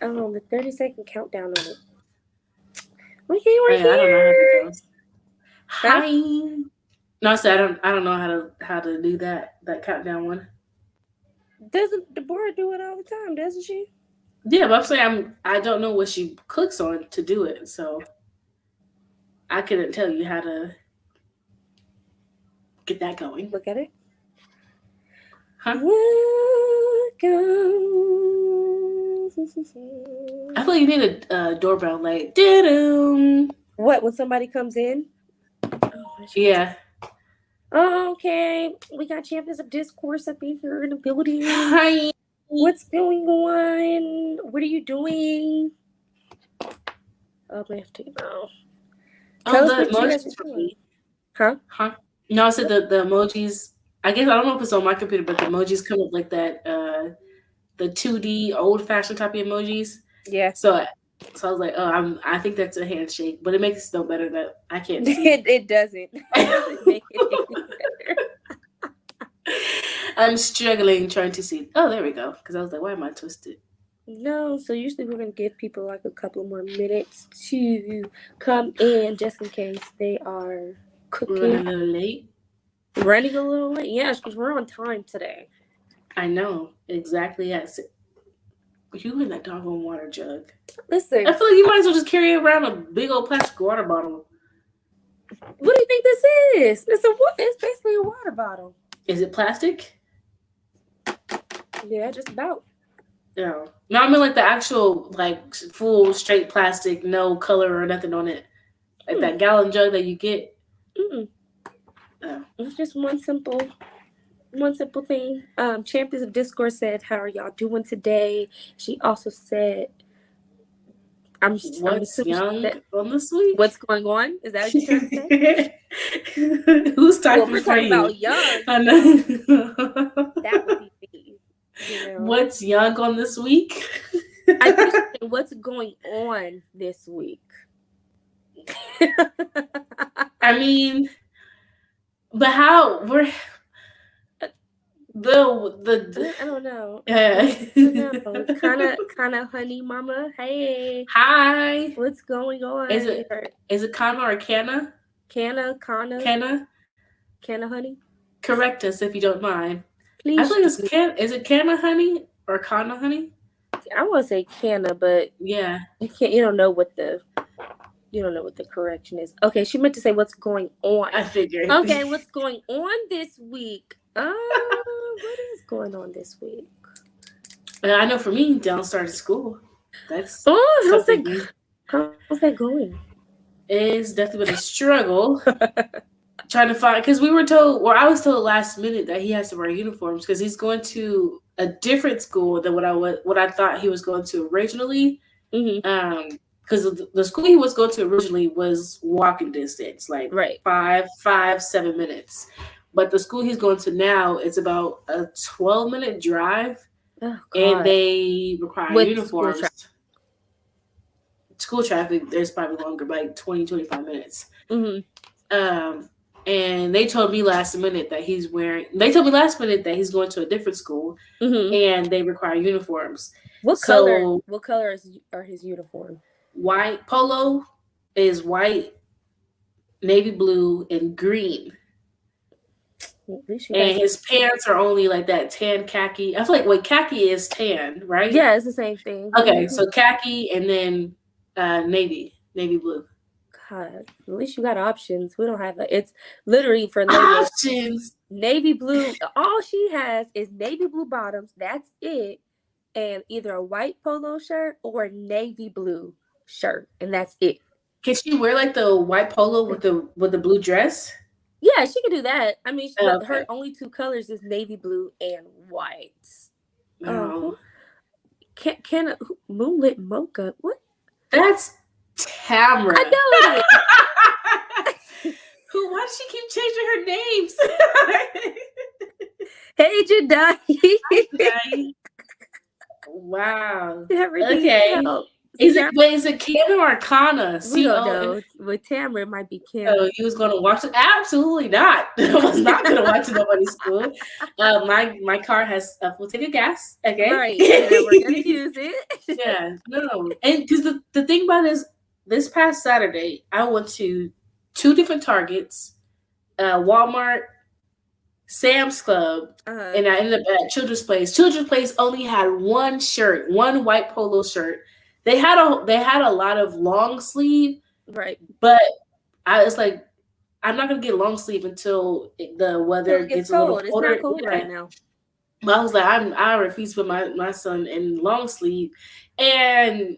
the 30-second countdown on it. Okay, we're Yeah, I don't know how to here. do those. Huh? Hi. No, I said I don't know how to do that countdown one. Doesn't Deborah do it all the time, doesn't she? Yeah, but I'm saying I don't know what she clicks on to do it, so I couldn't tell you how to get that going. Look at it. Huh? Welcome. I thought you needed a doorbell like doo. What, when somebody comes in? Oh, Yeah. okay, we got champions of discourse up in here in the building. Hi. What's going on? What are you doing? Oh, I have to know. Oh, Tell us the what you guys emojis are for doing. me. Huh? Huh? No, I said the emojis. I guess I don't know if it's on my computer, but the emojis come up like that. The 2D old fashioned type of emojis. Yeah. So I was like, oh, I think that's a handshake, but it makes it no better that I can't see. It doesn't. It doesn't make it any better. I'm struggling trying to see. Oh, there we go. Because I was like, why am I twisted? No, so usually we're gonna give people like a couple more minutes to come in just in case they are We're running cooking. a little late. Running a little late. Yes, because we're on time today. I know exactly. Yes, you in that doggone water jug. Listen, I feel like you might as well just carry around a big old plastic water bottle. what do you think this is? It's basically a water bottle. Is it plastic? Yeah, just about. No. No, I mean like the actual like full straight plastic, no color or nothing on it. Like that gallon jug that you get. Mm-mm. Oh. It's just one simple thing. Champions of Discourse said, "How are y'all doing today?" She also said, "I'm What's assuming she young said, on this week? what's going on? Is that what you're trying to say?" Who's Well, if typing we're for talking you? about young, I know. that would be me. You know, What's young on this week? I think she said, "What's going on this week?" I mean, but how we're the I don't know. uh, No, kind of, honey, mama. Hey, hi. what's going Is on? it is it Kana or Canna? Kana, Canna? honey. Correct us if you don't mind. I Please think it's do. Can. Is it Canna honey or Kana honey? I want to say Canna, but Yeah, you can't. You don't know what the correction is. Okay, she meant to say what's going on. I figured. Okay, what's going on this week? What is going on this week? I know for me, Dylan started school. That's Oh, something new. how's that going? It's definitely been a struggle trying to find because we were told, or I was told last minute that he has to wear uniforms because he's going to a different school than what I thought he was going to originally. Mm-hmm. Because the school he was going to originally was walking distance, like Right. 7 minutes. But the school he's going to now, it's about a 12-minute drive, Oh and God. they require With school uniforms. traffic. School traffic, there's probably longer, like 20-25 minutes. Mm-hmm. Um, and they told me last minute that he's wearing. They told me last minute that he's going to a different school, Mm-hmm. and they require uniforms. What color? So What color are his uniform? white polo is white, navy blue, and green. At least you guys. And his pants are only like that tan khaki. I feel like wait, khaki is tan, right? Yeah, it's the same thing. Okay, Mm-hmm. so khaki and then navy blue. God, at least you got options. We don't have that. It's literally for ladies. Options. Navy blue. All she has is navy blue bottoms. That's it, and either a white polo shirt or a navy blue shirt, and that's it. Can she wear like the white polo with the blue dress? Yeah, she can do that. I mean, Oh, but her okay. only two colors is navy blue and white. No, Can moonlit mocha? What? that's Tamra. I know it is. Who? Why does she keep changing her names? Hey, Jedi. Wow. Everything Okay. else. Is it Canon or Kana? We don't CON. know. With Tamara, it might be Kim. So you was going to watch it? Absolutely not. I was not going to watch nobody's school. My car has a full tank of gas. Okay, Right, and we're gonna use it. Yeah, no, and because the thing about it is, this past Saturday I went to 2 different Targets, Walmart, Sam's Club, and I ended up at Children's Place. Children's Place only had one shirt, one white polo shirt. They had a lot of long sleeve, Right. but I was like, I'm not gonna get long sleeve until the weather gets a little cold. colder. It's not cold right now. But I was like, I refuse to put my son in long sleeve, and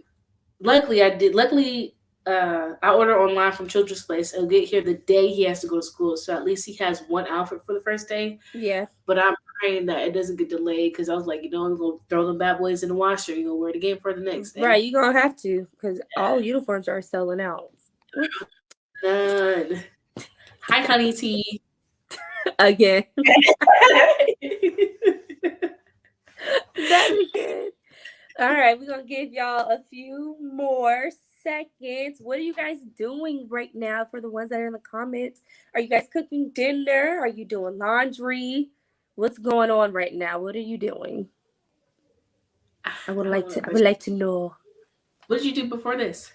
luckily I did. Luckily, I ordered online from Children's Place. It'll get here the day he has to go to school, so at least he has one outfit for the first day. Yeah. But I'm praying that it doesn't get delayed, because I was like, I'm gonna throw them bad boys in the washer. You're gonna wear it again for the next day. Right, you're gonna have to, because all uniforms are selling out. None. Hi, honey tea. Again. That is good. All right, we're gonna give y'all a few more seconds. What are you guys doing right now? For the ones that are in the comments, are you guys cooking dinner? Are you doing laundry? What's going on right now? What are you doing? I would like to know. What did you do before this?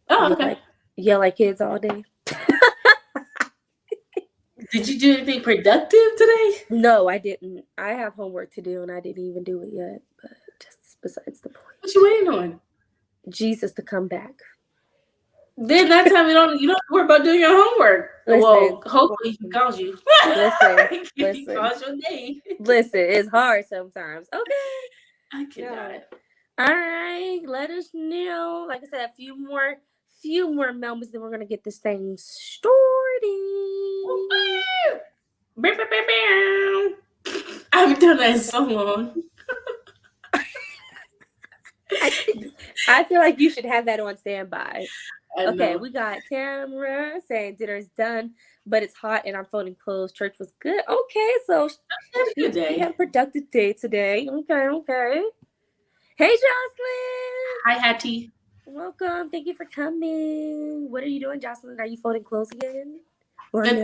Oh, okay. Yell like kids all day. Did you do anything productive today? No, I didn't. I have homework to do, and I didn't even do it yet. But just besides the point. What you waiting on? Jesus to come back. Then that time you don't worry about doing your homework. Listen, well, hopefully he calls you. Listen. He calls your name. Listen, it's hard sometimes. Okay. I cannot. All right, let us know. Like I said, a few more moments, then we're gonna get this thing started. I haven't done that in so long. I feel like you should have that on standby. Okay, know. we got Tamara saying dinner's done, but it's hot and I'm folding clothes. Church was good. Okay, so she had a productive day today. Okay. Hey, Jocelyn. Hi, Hattie. Welcome. Thank you for coming. What are you doing, Jocelyn? Are you folding clothes again? Or no?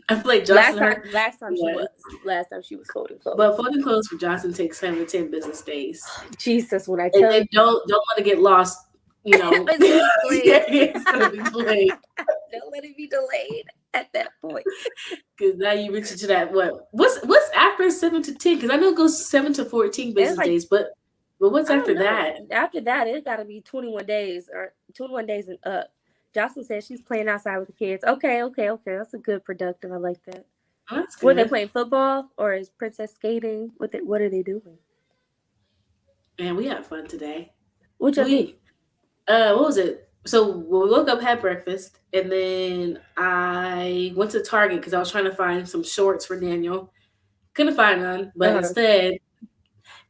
I played Jocelyn. Last time she was folding clothes. But folding clothes for Jocelyn takes 7 to 10 business days. Jesus, when I tell you, don't want to get lost. It's gonna be delayed. Don't let it be delayed at that point. Because now you reach into that what's after 7 to 10? Because I know it goes 7 to 14 business days, but what's after that? After that, it's got to be 21 days or 21 days and up. Jocelyn said she's playing outside with the kids. Okay. That's a good productive. I like that. Oh, that's good. Were they playing football or is Princess skating? What are they doing? Man, we had fun today. What was it? So we woke up, had breakfast, and then I went to Target because I was trying to find some shorts for Daniel. Couldn't find none, but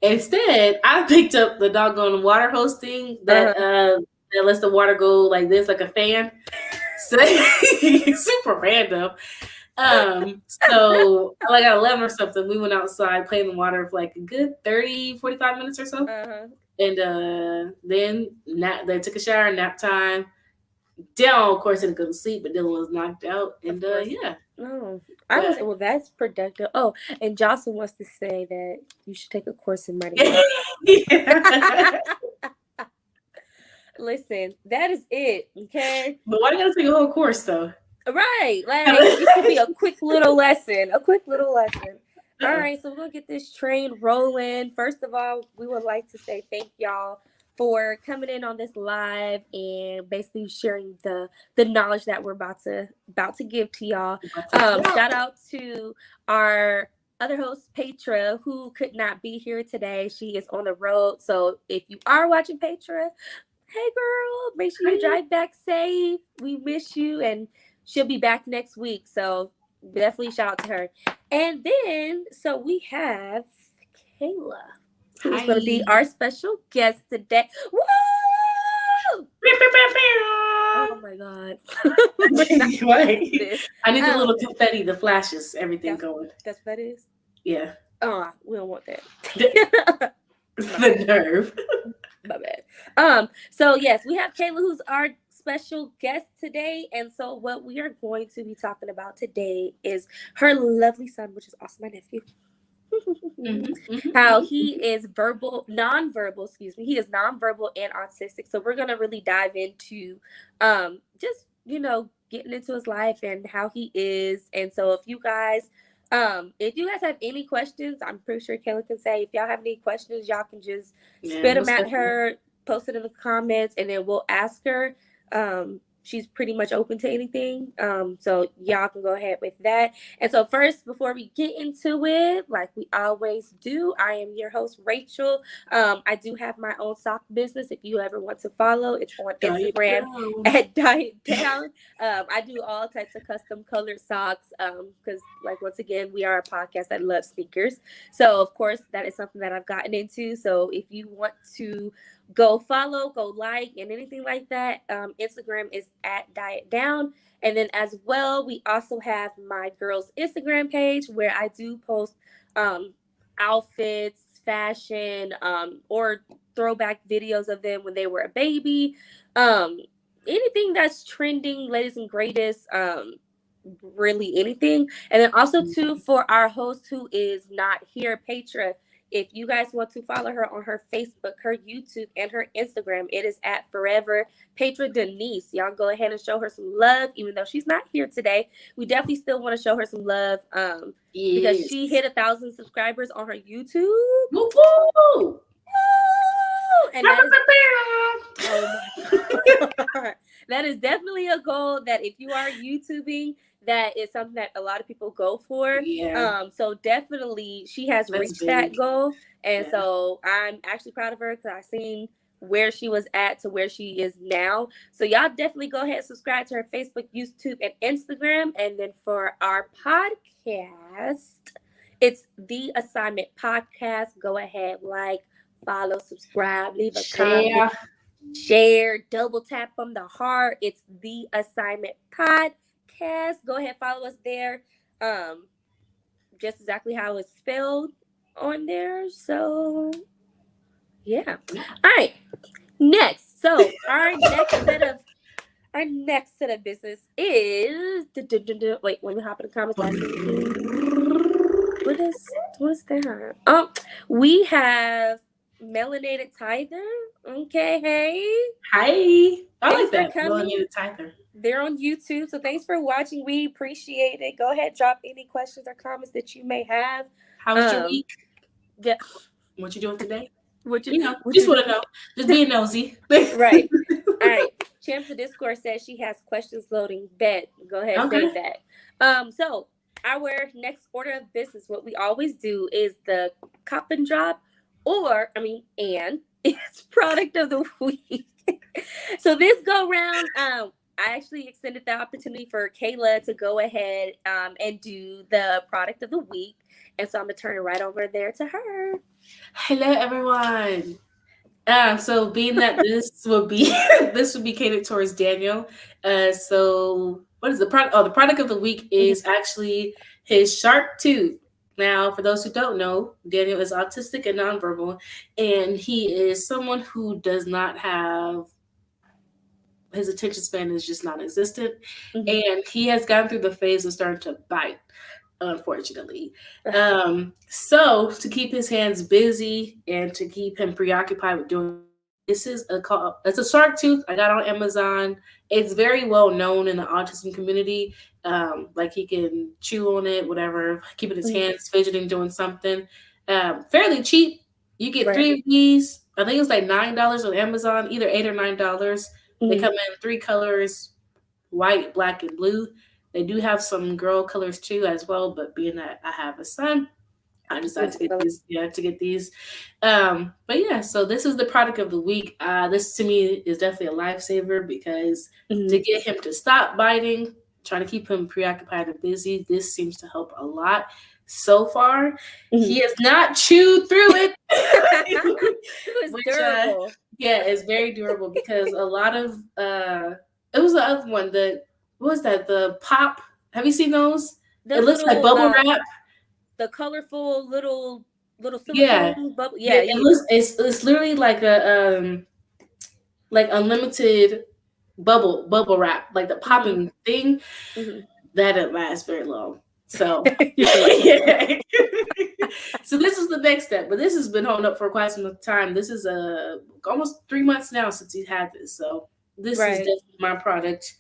instead, I picked up the doggone water hose thing that lets the water go like this, like a fan. So super random. So like at 11 or something, we went outside, played in the water for like a good 30, 45 minutes or so. And then they took a shower, nap time. Dylan, of course, didn't go to sleep, but Dylan was knocked out. And yeah. Oh, I was well. That's productive. Oh, and Jocelyn wants to say that you should take a course in money. Listen, that is it. Okay. But why you gotta take a whole course though? Right, like it could be a quick little lesson. All right, so we're gonna get this train rolling. First of all, we would like to say thank y'all for coming in on this live and basically sharing the knowledge that we're about to give to y'all. Shout out to our other host, Petra, who could not be here today. She is on the road. So if you are watching Petra, hey girl, make sure you drive back safe. We miss you, and she'll be back next week. So definitely shout out to her. And then, so we have Kayla, who's going to be our special guest today. Woo! Oh my God. I need the little confetti, the flashes, everything going. That's what that is? Yeah. Oh, we don't want that. It's The nerve. My bad. So yes, we have Kayla, who's our special guest today, and so what we are going to be talking about today is her lovely son, which is also my nephew. How he is nonverbal, excuse me. He is nonverbal and autistic. So we're gonna really dive into just, getting into his life and how he is. And so if you guys have any questions, I'm pretty sure Kayla can say if y'all have any questions, y'all can just spit them at her, post it in the comments, and then we'll ask her. She's pretty much open to anything. So y'all can go ahead with that. And so first, before we get into it, like we always do, I am your host, Rachel. I do have my own sock business. If you ever want to follow, it's on Instagram at Diet Down. I do all types of custom colored socks because, like, once again, we are a podcast that loves sneakers. So, of course, that is something that I've gotten into. So if you want to go follow, go like, and anything like that, Instagram is at Diet Down. And then as well, we also have my girls' Instagram page where I do post outfits, fashion, or throwback videos of them when they were a baby. Anything that's trending, latest and greatest, really anything. And then also too, for our host who is not here, Petra, if you guys want to follow her on her Facebook, her YouTube, and her Instagram, it is at Forever Petra Denise. Y'all go ahead and show her some love, even though she's not here today. We definitely still want to show her some love because she hit 1,000 subscribers on her YouTube. Woo-hoo! And that is, oh my God. That is definitely a goal that if you are YouTubing, that is something that a lot of people go for. Yeah. So definitely she has reached that goal. And so I'm actually proud of her because I've seen where she was at to where she is now. So y'all definitely go ahead and subscribe to her Facebook, YouTube, and Instagram. And then for our podcast, it's The Assignment Podcast. Go ahead, like, follow, subscribe, leave a comment, share, double tap on the heart. It's The Assignment Podcast. Go ahead, follow us there. Just exactly how it's spelled on there. So yeah. All right. Next. So our next set of business is wait, let me hop in the comments. What's that? Oh, we have Melanated Tither. Okay, hey. Hi. I Thanks like that. for coming. Melanated Tither. They're on YouTube, so thanks for watching. We appreciate it. Go ahead, drop any questions or comments that you may have. How was your week? Yeah. What you doing today? What just want to know. Just being nosy. Right. All right. Champs of Discord says she has questions loading. Bet. Go ahead, save that. So our next order of business, what we always do is the cop and drop, and it's product of the week. So this go round, I actually extended the opportunity for Kayla to go ahead and do the product of the week. And so I'm going to turn it right over there to her. Hello, everyone. So being that this would be catered towards Daniel. So what is the product? Oh, the product of the week is actually his shark tooth. Now, for those who don't know, Daniel is autistic and nonverbal, and he is someone who does not have, his attention span is just non-existent, and he has gone through the phase of starting to bite, unfortunately. So to keep his hands busy and to keep him preoccupied with doing, it's a shark tooth I got on Amazon. It's very well known in the autism community. Like he can chew on it, whatever, keeping his hands fidgeting, doing something. Fairly cheap. You get 3 of these. I think it's like $9 on Amazon, either $8 or $9. They come in 3 colors: white, black, and blue. They do have some girl colors too as well, but being that I have a son, I decided to get these. But yeah, so this is the product of the week. This to me is definitely a lifesaver because to get him to stop biting, trying to keep him preoccupied and busy, this seems to help a lot. So far, he has not chewed through it. It was durable. Yeah, it's very durable because a lot of it was the other one. What was that? The pop. Have you seen those? It looks like bubble wrap. The colorful little little Yeah, silicone bubble. Yeah, it looks it's literally like a like unlimited bubble wrap, like the mm-hmm, popping thing mm-hmm. that didn't last very long. So You're like, yeah. So this is the next step, but this has been holding up for quite some time. This is almost 3 months now since he's had this, so this is right, definitely my product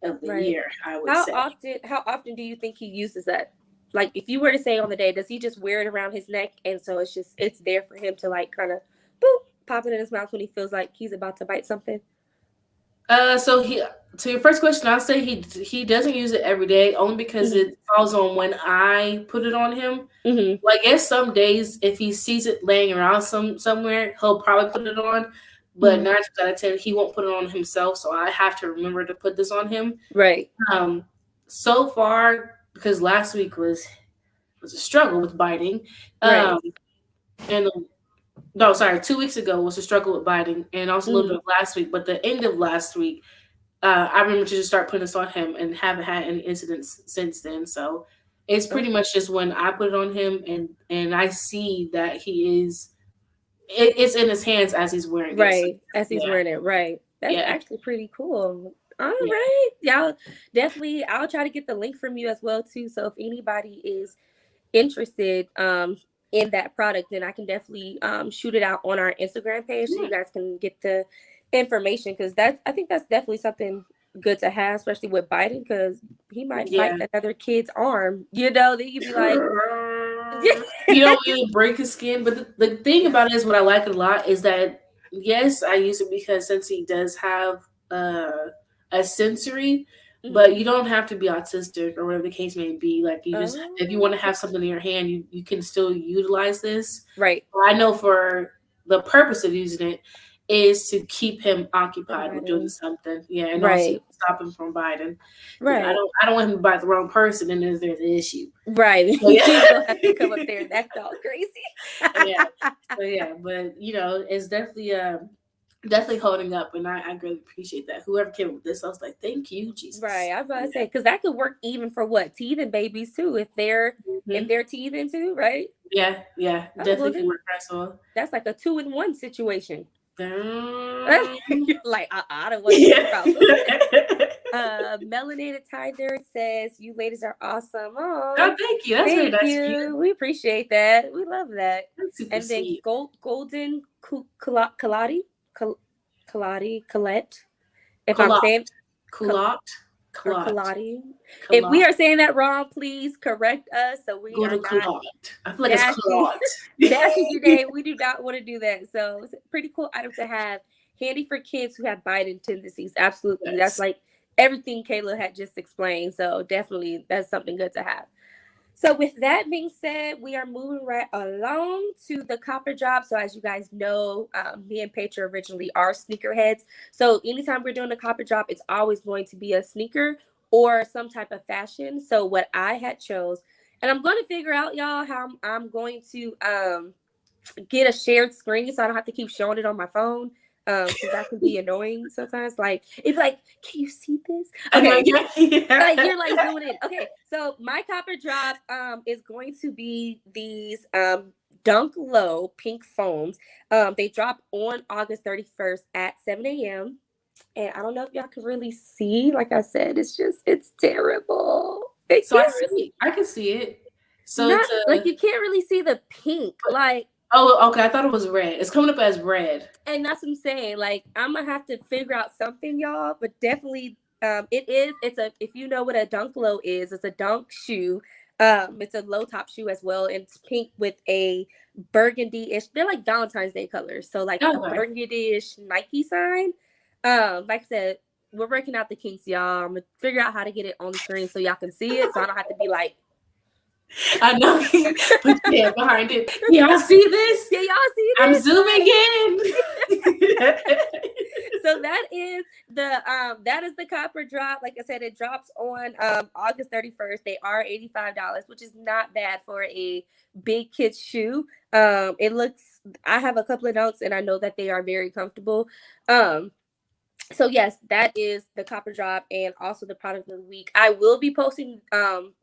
of the right. year, I would say. How often do you think he uses that? Like, if you were to say on the day, does he just wear it around his neck, and so it's there for him to like kind of boop pop it in his mouth when he feels like he's about to bite something? So he to your first question, I'll say he doesn't use it every day, only because Mm-hmm. it falls on when I put it on him. Mm-hmm. Well, I guess some days if he sees it laying around somewhere, he'll probably put it on. But Mm-hmm. 9 times out of 10, he won't put it on himself, so I have to remember to put this on him. Right. Um, so far, because last week was a struggle with biting. Right. And no, sorry, 2 weeks ago was a struggle with biting, and also a little Mm-hmm. bit of last week. But the end of last week, I remember to just start putting this on him, and haven't had any incidents since then. So it's pretty Okay. much just when I put it on him, and I see that it's in his hands as he's wearing it. So Right. As he's yeah, wearing it. Right. That's yeah, actually pretty cool. All yeah, right. Y'all definitely I'll try to get the link from you as well too. So if anybody is interested in that product, then I can definitely shoot it out on our Instagram page so yeah, you guys can get the information, because that's I think that's definitely something good to have, especially with Biden, because he might bite yeah. another kid's arm. You know, then you'd be like, You don't really break his skin, but the thing yeah. about it is what I like a lot is that yes, I use it because since he does have a sensory, Mhm. but you don't have to be autistic or whatever the case may be. Like you just if you want to Oh, have something in your hand, you can still utilize this. right. I know for the purpose of using it is to keep him From occupied with doing Biden. something. Yeah, and also Right. stop him from biting. Because Right. I don't want him to bite the wrong person and then there's an issue. Right. So yeah. He's gonna have to come up there and act all crazy. Yeah. So yeah, but it's definitely holding up, and I really appreciate that. Whoever came up with this, I was like, thank you, Right. Jesus. I was about to Yeah. say, because that could work even for what? Teething babies too, if Hmm. they're teething too, right? Yeah, yeah, Oh well, definitely can then work as well. that's like a 2-in-1 situation. Um, You're like, I don't want to think yeah. about losing. Melanated Tiger says, "You ladies are awesome." Oh, Oh, thank you. That's very thank nice of you. you. We appreciate that. We love that. That's super And then sweet. Golden Kalati, Colette. If I'm Colot, saying colot, or colot, Kaladi. If we colot. are saying that wrong, please correct us so we Go are to not colot. I feel like it's dashing colot. dashing your day. We do not want to do that. So it's a pretty cool item to have. Handy for kids who have biting tendencies. Absolutely. That's Yes. like everything Kayla had just explained. So definitely that's something good to have. So with that being said, we are moving right along to the copper drop. So as you guys know, me and Petra originally are sneakerheads. So anytime we're doing a copper drop, it's always going to be a sneaker or some type of fashion. So what I had chose, and I'm going to figure out, y'all, how I'm going to get a shared screen so I don't have to keep showing it on my phone. Because that can be annoying sometimes. Like, it'd be like, can you see this? I know. Okay, Yeah. like you're like zooming in. Okay, so my copper drop is going to be these Dunk Low pink foams. They drop on August 31st at 7 a.m. And I don't know if y'all can really see. Like I said, it's terrible. It So I can't see really it. I can see it. So not it's like a. you can't really see the pink. Like, Oh, okay. I thought it was red. It's coming up as red. and that's what I'm saying. Like, I'm gonna have to figure out something, y'all. But definitely, it is. It's a if you know what a dunk low is, it's a dunk shoe. It's a low top shoe as well, and it's pink with a burgundy-ish. They're like Valentine's Day colors, so like a Okay. burgundy-ish Nike sign. Like I said, we're working out the kinks, y'all. I'm gonna figure out how to get it on the screen so y'all can see it, so I don't have to be like, I know. Put your hand behind it. Y'all see this? "Yeah, y'all see I'm this?" zooming Like, in. so that is the copper drop. Like I said, it drops on August 31st. They are $85, which is not bad for a big kid's shoe. It looks I have a couple of dunks and I know that they are very comfortable. Um So yes, that is the copper drop and also the product of the week. I will be posting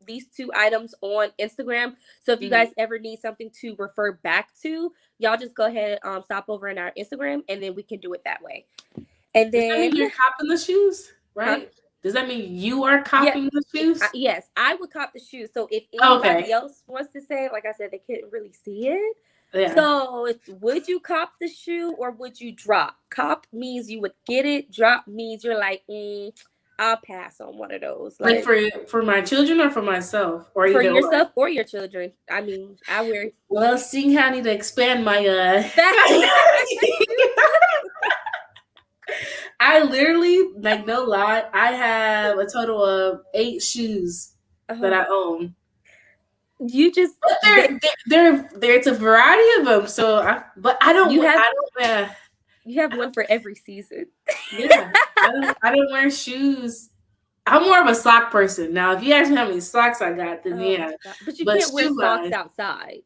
these two items on Instagram. So if you guys ever need something to refer back to, y'all just go ahead stop over in our Instagram and then we can do it that way. And Does that mean then you're copping the shoes, huh? right? Does that mean you are Yeah. copying the shoes? Yes, I would cop the shoes. So if anybody Okay. else wants to say, like I said, they couldn't really see it. Yeah. So would you cop the shoe or would you drop? Cop means you would get it. Drop means you're like, I'll pass on one of those. Like Like for my children or for myself or for either or. yourself or your children. I mean, I wear Well, seeing how I need to expand my I literally, like, no lie, I have a total of 8 shoes that I own. You just But they're it's a variety of them. So I don't you have one for every season. Yeah, I don't wear shoes. I'm more of a sock person. Now, if you ask me how many socks I got, then yeah. But you can't wear socks outside.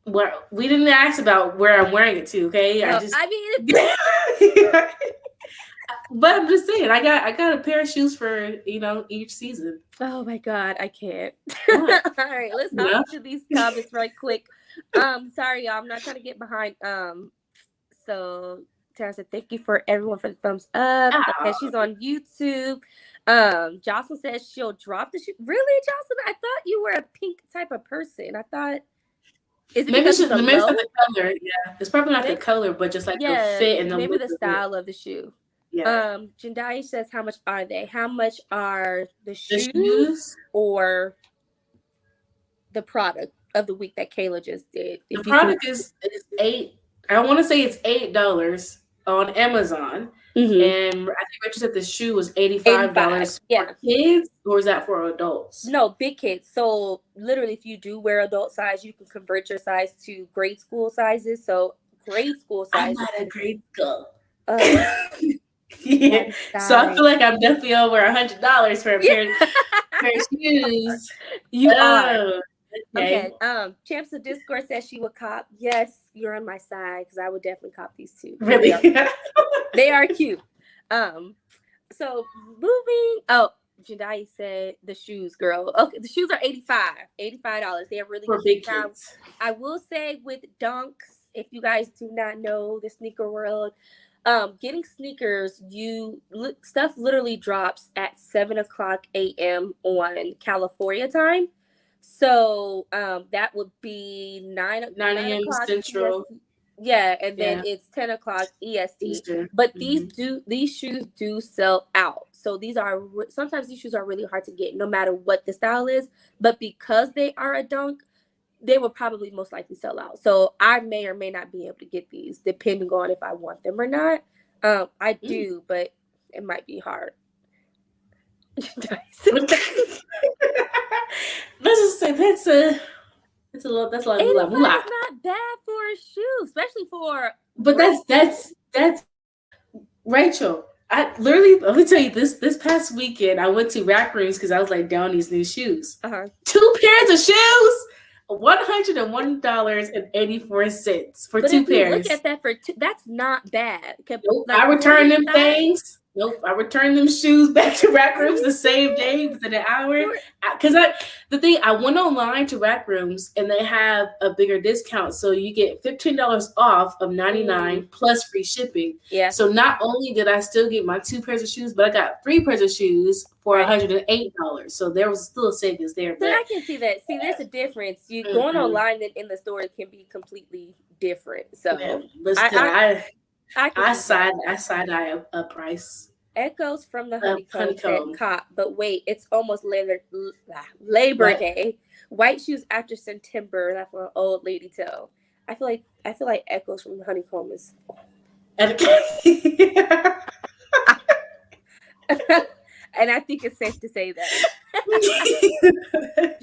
Well, we didn't ask about where I'm wearing it to, okay? But I'm just saying, I got a pair of shoes for each season. Oh my god, I can't. All right, let's hop into these comments right quick. Sorry, y'all, I'm not trying to get behind. So Tara said, "Thank you for everyone for the thumbs up." Okay, she's on YouTube. Jocelyn says she'll drop the shoe. Really, Jocelyn? I thought you were a pink type of person. I thought. Is it maybe it's the color? Yeah, it's probably not the color, but just like the fit and maybe the style of the shoe. Yeah. Jendai says, "How much are they? How much are the shoes or the product of the week that Kayla just did?" The product is $8. I want to say it's $8 on Amazon, and I think Richard said the shoe was $85 for kids, or is that for adults? No, big kids. So literally, if you do wear adult size, you can convert your size to grade school sizes. So grade school size. I'm not a grade school. Yeah, so I feel like I'm definitely over $100 for a pair of shoes. You are. Okay. Champs of Discord says she would cop. Yes, you're on my side because I would definitely cop these two. Really? They are cute. So moving. Oh, Jadai said the shoes, girl. Okay, the shoes are $85. They are really for cute. Big kids. I will say with Dunks, if you guys do not know the sneaker world, getting sneakers, stuff literally drops at 7:00 a.m. on California time. So that would be 9 a.m. Central. EST. Yeah, and then it's 10:00 EST. Eastern. But these shoes do sell out. So sometimes these shoes are really hard to get, no matter what the style is. But because they are a dunk, they will probably most likely sell out. So I may or may not be able to get these, depending on if I want them or not. I do, but it might be hard. Let's just say that's a lot. That's a lot. It's not bad for a shoe, especially for. But that's Rachel. I literally, let me tell you, this past weekend I went to Rack Rooms because I was like down these new shoes. 2 pairs of shoes, $101.84 for 2 pairs. Look at that for two. That's not bad. Nope, I returned them things. Nope, I returned them shoes back to Rack Rooms the same day within an hour. Because I went online to Rack Rooms and they have a bigger discount, so you get $15 off of $99 plus free shipping. Yeah. So not only did I still get my 2 pairs of shoes, but I got 3 pairs of shoes for $108. So there was still a savings there. So I can see that. See, there's a difference. You going online and in the store, it can be completely different. So I side eye a price. Echoes from the honeycomb said cop, but wait, it's almost Labor Day. White shoes after September. That's what an old lady tell. I feel like Echoes from the honeycomb is. And I think it's safe to say that.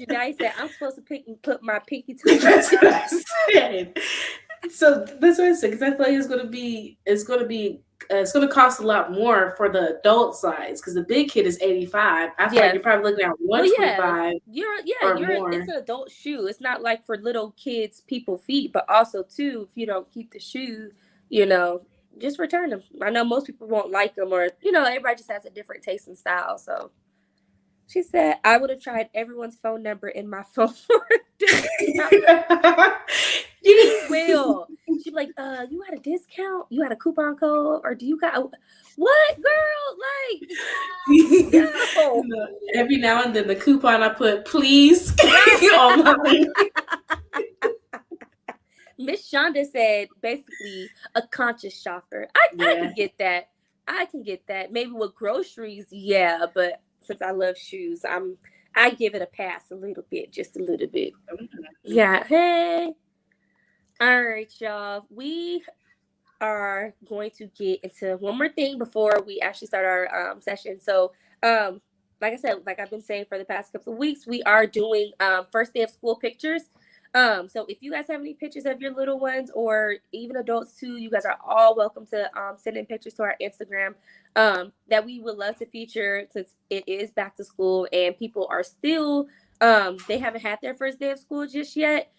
Jadai said, "I'm supposed to put my pinky toe." That's what I said. So that's what I said, because I feel like it's gonna cost a lot more for the adult size, because the big kid is $85. I feel like you're probably looking at $125. It's an adult shoe. It's not like for little kids, people feet, but also too, if you don't keep the shoe, just return them. I know most people won't like them, or everybody just has a different taste and style. So she said I would have tried everyone's phone number in my phone for a discount. She will. She'd be like, you got a discount? You got a coupon code? Or do you got what, girl? Like, no. Every now and then the coupon I put, please, on mine. Miss Shonda said basically a conscious shopper. I can get that. I can get that. Maybe with groceries, yeah, but since I love shoes, I give it a pass a little bit, just a little bit. Yeah. Hey. All right, y'all. We are going to get into one more thing before we actually start our session. So, like I said, like I've been saying for the past couple of weeks, we are doing first day of school pictures. So if you guys have any pictures of your little ones or even adults too, you guys are all welcome to send in pictures to our Instagram that we would love to feature since it is back to school and people are still they haven't had their first day of school just yet,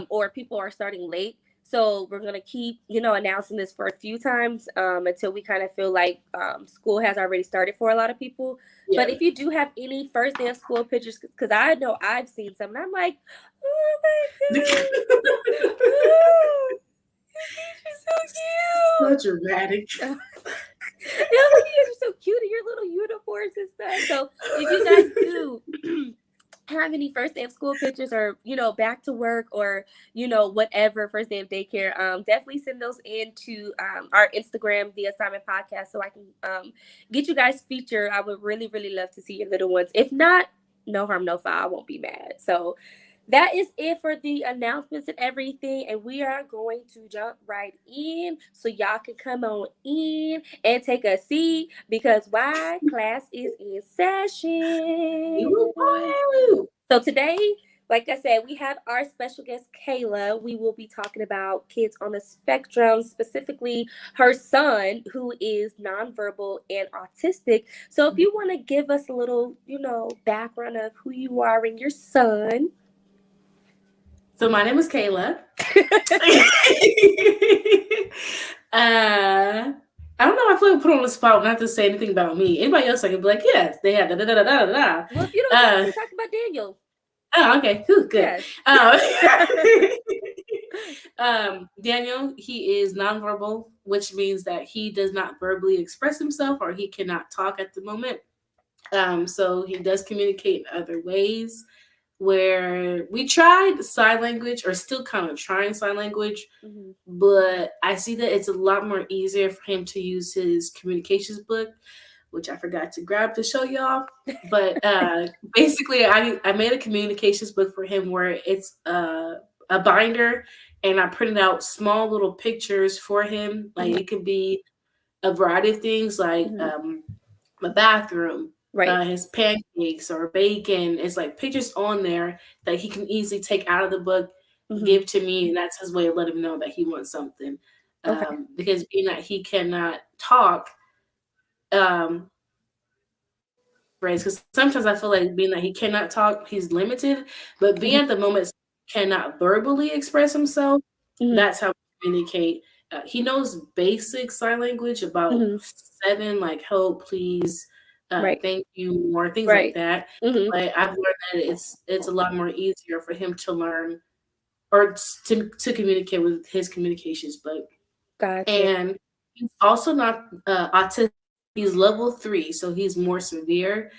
or people are starting late. So we're gonna keep, announcing this for a few times until we kind of feel like school has already started for a lot of people. Yeah. But if you do have any first day of school pictures, because I know I've seen some, and I'm like, oh my god, oh, you're so cute, so dramatic. You guys are so cute in your little uniforms and stuff. So if you guys do have any first day of school pictures or back to work or whatever first day of daycare, definitely send those in to our Instagram, the Assignment Podcast, so I can get you guys featured. I would really love to see your little ones. If not, no harm no foul, I won't be mad. So that is it for the announcements and everything, and we are going to jump right in so y'all can come on in and take a seat because why? Class is in session. So today, like I said, we have our special guest, Kayla. We will be talking about kids on the spectrum, specifically her son, who is nonverbal and autistic. So if you want to give us a little, background of who you are and your son. So my name is Kayla. I don't know. I feel like put on the spot not to say anything about me. Anybody else, I can be like, yes, they had da da da da da da. Well, if you don't want to talk about Daniel. Oh, okay. Good. Yes. Daniel, he is nonverbal, which means that he does not verbally express himself or he cannot talk at the moment. So he does communicate in other ways. Where we tried sign language or still kind of trying sign language, but I see that it's a lot more easier for him to use his communications book, which I forgot to grab to show y'all. But basically, I made a communications book for him where it's a binder, and I printed out small little pictures for him. Like it could be a variety of things, like the bathroom, right, his pancakes or bacon. It's like pictures on there that he can easily take out of the book, give to me, and that's his way of letting him know that he wants something. Because being that he cannot talk, because sometimes I feel like being that he cannot talk, he's limited. But being at the moment cannot verbally express himself, that's how we communicate. He knows basic sign language, about 7, like help, please, thank you, more things like that. But I've learned that it's a lot more easier for him to learn or to communicate with his communications book. Gotcha. And he's also not autistic. He's level 3, so he's more severe.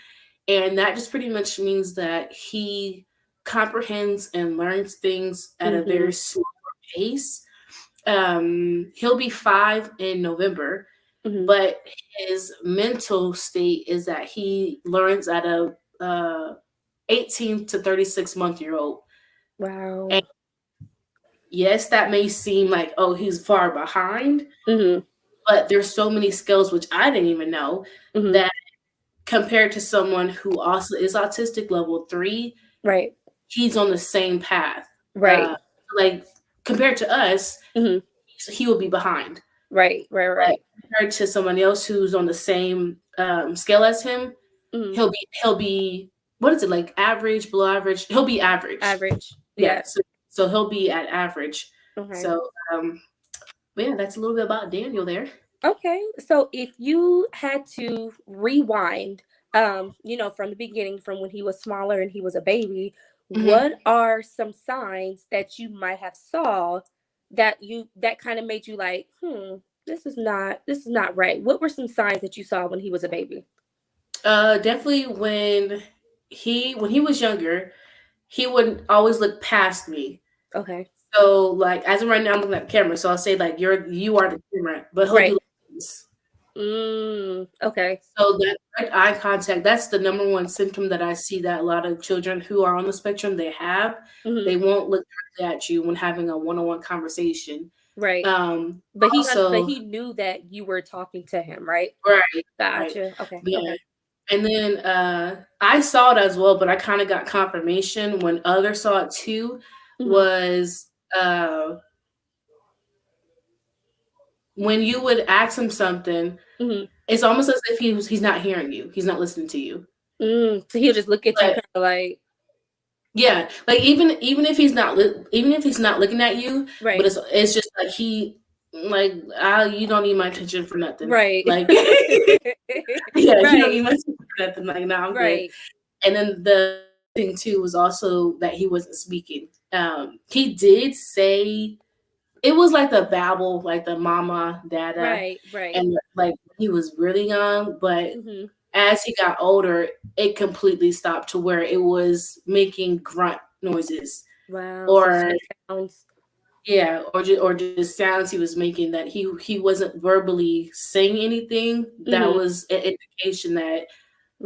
And that just pretty much means that he comprehends and learns things at a very slow pace. He'll be 5 in November, but his mental state is that he learns at a 18 to 36-month-year-old. Wow. And yes, that may seem like, oh, he's far behind, but there's so many skills, which I didn't even know, that compared to someone who also is autistic level 3, right, he's on the same path. Right. Like compared to us, he will be behind. Right. Like, compared to someone else who's on the same scale as him, he'll be what is it, like average, below average? He'll be average. Average. Yeah. So he'll be at average. Okay. So But yeah, that's a little bit about Daniel there. Okay, so if you had to rewind, from the beginning, from when he was smaller and he was a baby, Hmm. what are some signs that you might have saw that kind of made you like, this is not right? What were some signs that you saw when he was a baby? Definitely when he was younger, he would always look past me. Okay, So like as of right now, I'm looking at the camera. So I'll say like you are the camera, but he'll do right. like this. Okay. So that direct eye contact, that's the number one symptom that I see that a lot of children who are on the spectrum they have. Mm-hmm. They won't look directly at you when having a one-on-one conversation. Right. Um, But Also, he knew that you were talking to him, right? right, right, Gotcha. Okay. yeah. Okay. And then I saw it as well, but I kind of got confirmation when others saw it too. Mm-hmm. Was uh, when you would ask him something, Mm-hmm. it's almost as if he's not hearing you, he's not listening to you. So he'll just look at you But kind of like, yeah, like even if he's not even if he's not looking at you, but right, it's just like he like you don't need my attention for nothing. right, Like yeah, you don't need right, my attention for nothing. Like no, I'm good. right. And then the thing too was also that he wasn't speaking. He did say it was like the babble, like the mama, dada, Right, right. and like he was really young, but Hmm. as he got older, it completely stopped to where it was making grunt noises Wow. So it's or just sounds. yeah, or just sounds he was making that he wasn't verbally saying anything. That Hmm. was an indication that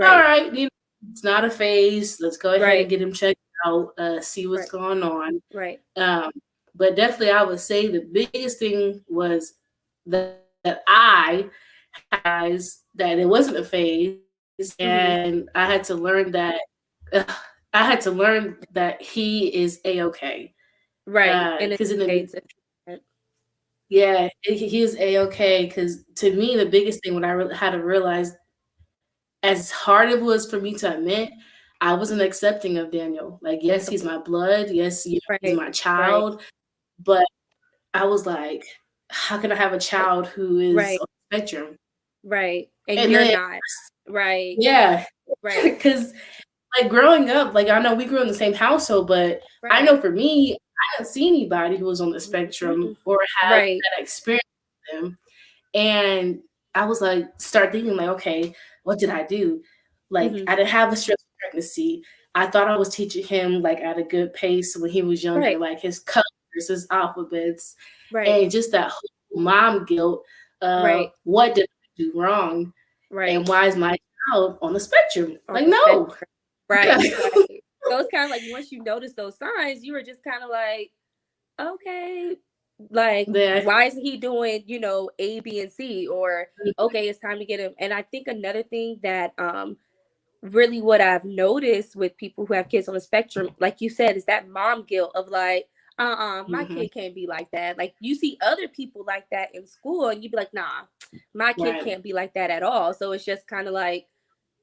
all Right, right, it's not a phase. Let's go ahead and right, get him checked out, see what's right, going on. right. Um, but definitely, I would say the biggest thing was that I that it wasn't a phase, Hmm. and I had to learn that he is a okay. Right. And it's Because in okay the to. yeah, he is a okay. Because to me, the biggest thing when had to realize, as hard it was for me to admit, I wasn't accepting of Daniel. Like, yes, he's my blood. Yes, he's Right, my right, child. But I was like, how can I have a child who is right, on the spectrum? right. And And you're then not. Right, yeah, right, because like growing up, like I know we grew in the same household, but I right. know for me, I didn't see anybody who was on the spectrum Mhm. or have Right. that experience with them. And I was like, start thinking like, okay, what did I do? Like Hmm. I didn't have a stressful pregnancy. I thought I was teaching him like at a good pace when he was younger, Right, like his colors, his alphabets, right, and just that whole mom guilt of right, what did I do wrong and right. why is my child on the spectrum? On Like, the no. spectrum. Yeah. Right, right. So it's kind of like once you notice those signs, you were just kind of like, okay, like Yeah. why isn't he doing, A, B, and C? Or okay, it's time to get him. And I think another thing that really what I've noticed with people who have kids on the spectrum, like you said, is that mom guilt of like, my Mhm. kid can't be like that. Like you see other people like that in school, and you be like, nah, my kid Right. can't be like that at all. So it's just kind of like,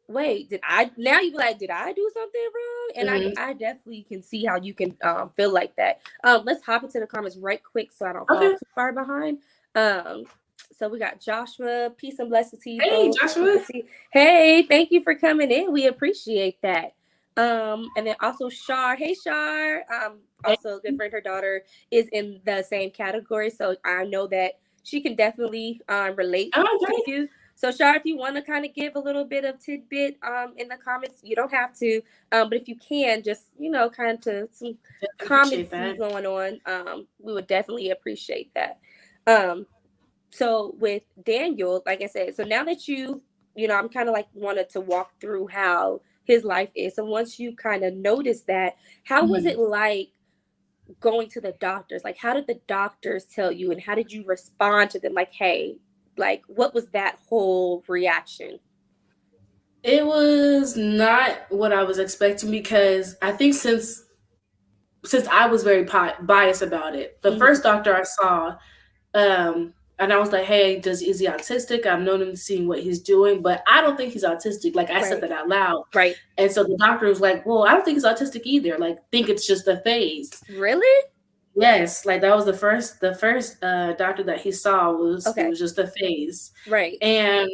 wait, did I now you be like, did I do something wrong? And I Mhm. I definitely can see how you can feel like that. Let's hop into the comments right quick so I don't fall Okay. too far behind. Um so we got Joshua, peace and blessings to you Hey, both. Joshua. Hey, thank you for coming in. We appreciate that. And then also Shar. Hey Shar. Hey. Also a good friend, her daughter is in the same category. So I know that she can definitely relate Oh, to okay. you. So, Shar, if you want to kind of give a little bit of tidbit in the comments, you don't have to, but if you can, just kind of to some Definitely appreciate comments that. going on, we would definitely appreciate that. Um, so with Daniel, like I said, so now that I'm kind of like wanted to walk through how his life is. So once you kind of notice that, how was Mhm. it like going to the doctors? Like, how did the doctors tell you, and how did you respond to them? Like, hey, like, what was that whole reaction? It was not what I was expecting because I think since I was very biased about it, the Hmm. first doctor I saw, and I was like, "Hey, is he autistic? I've known him, seeing what he's doing, but I don't think he's autistic." Like I said Right, that out loud, right. and so the doctor was like, "Well, I don't think he's autistic either. Like, think it's just a phase." Really? Yes, like that was the first doctor that he saw was it Okay. was just a phase. Right. And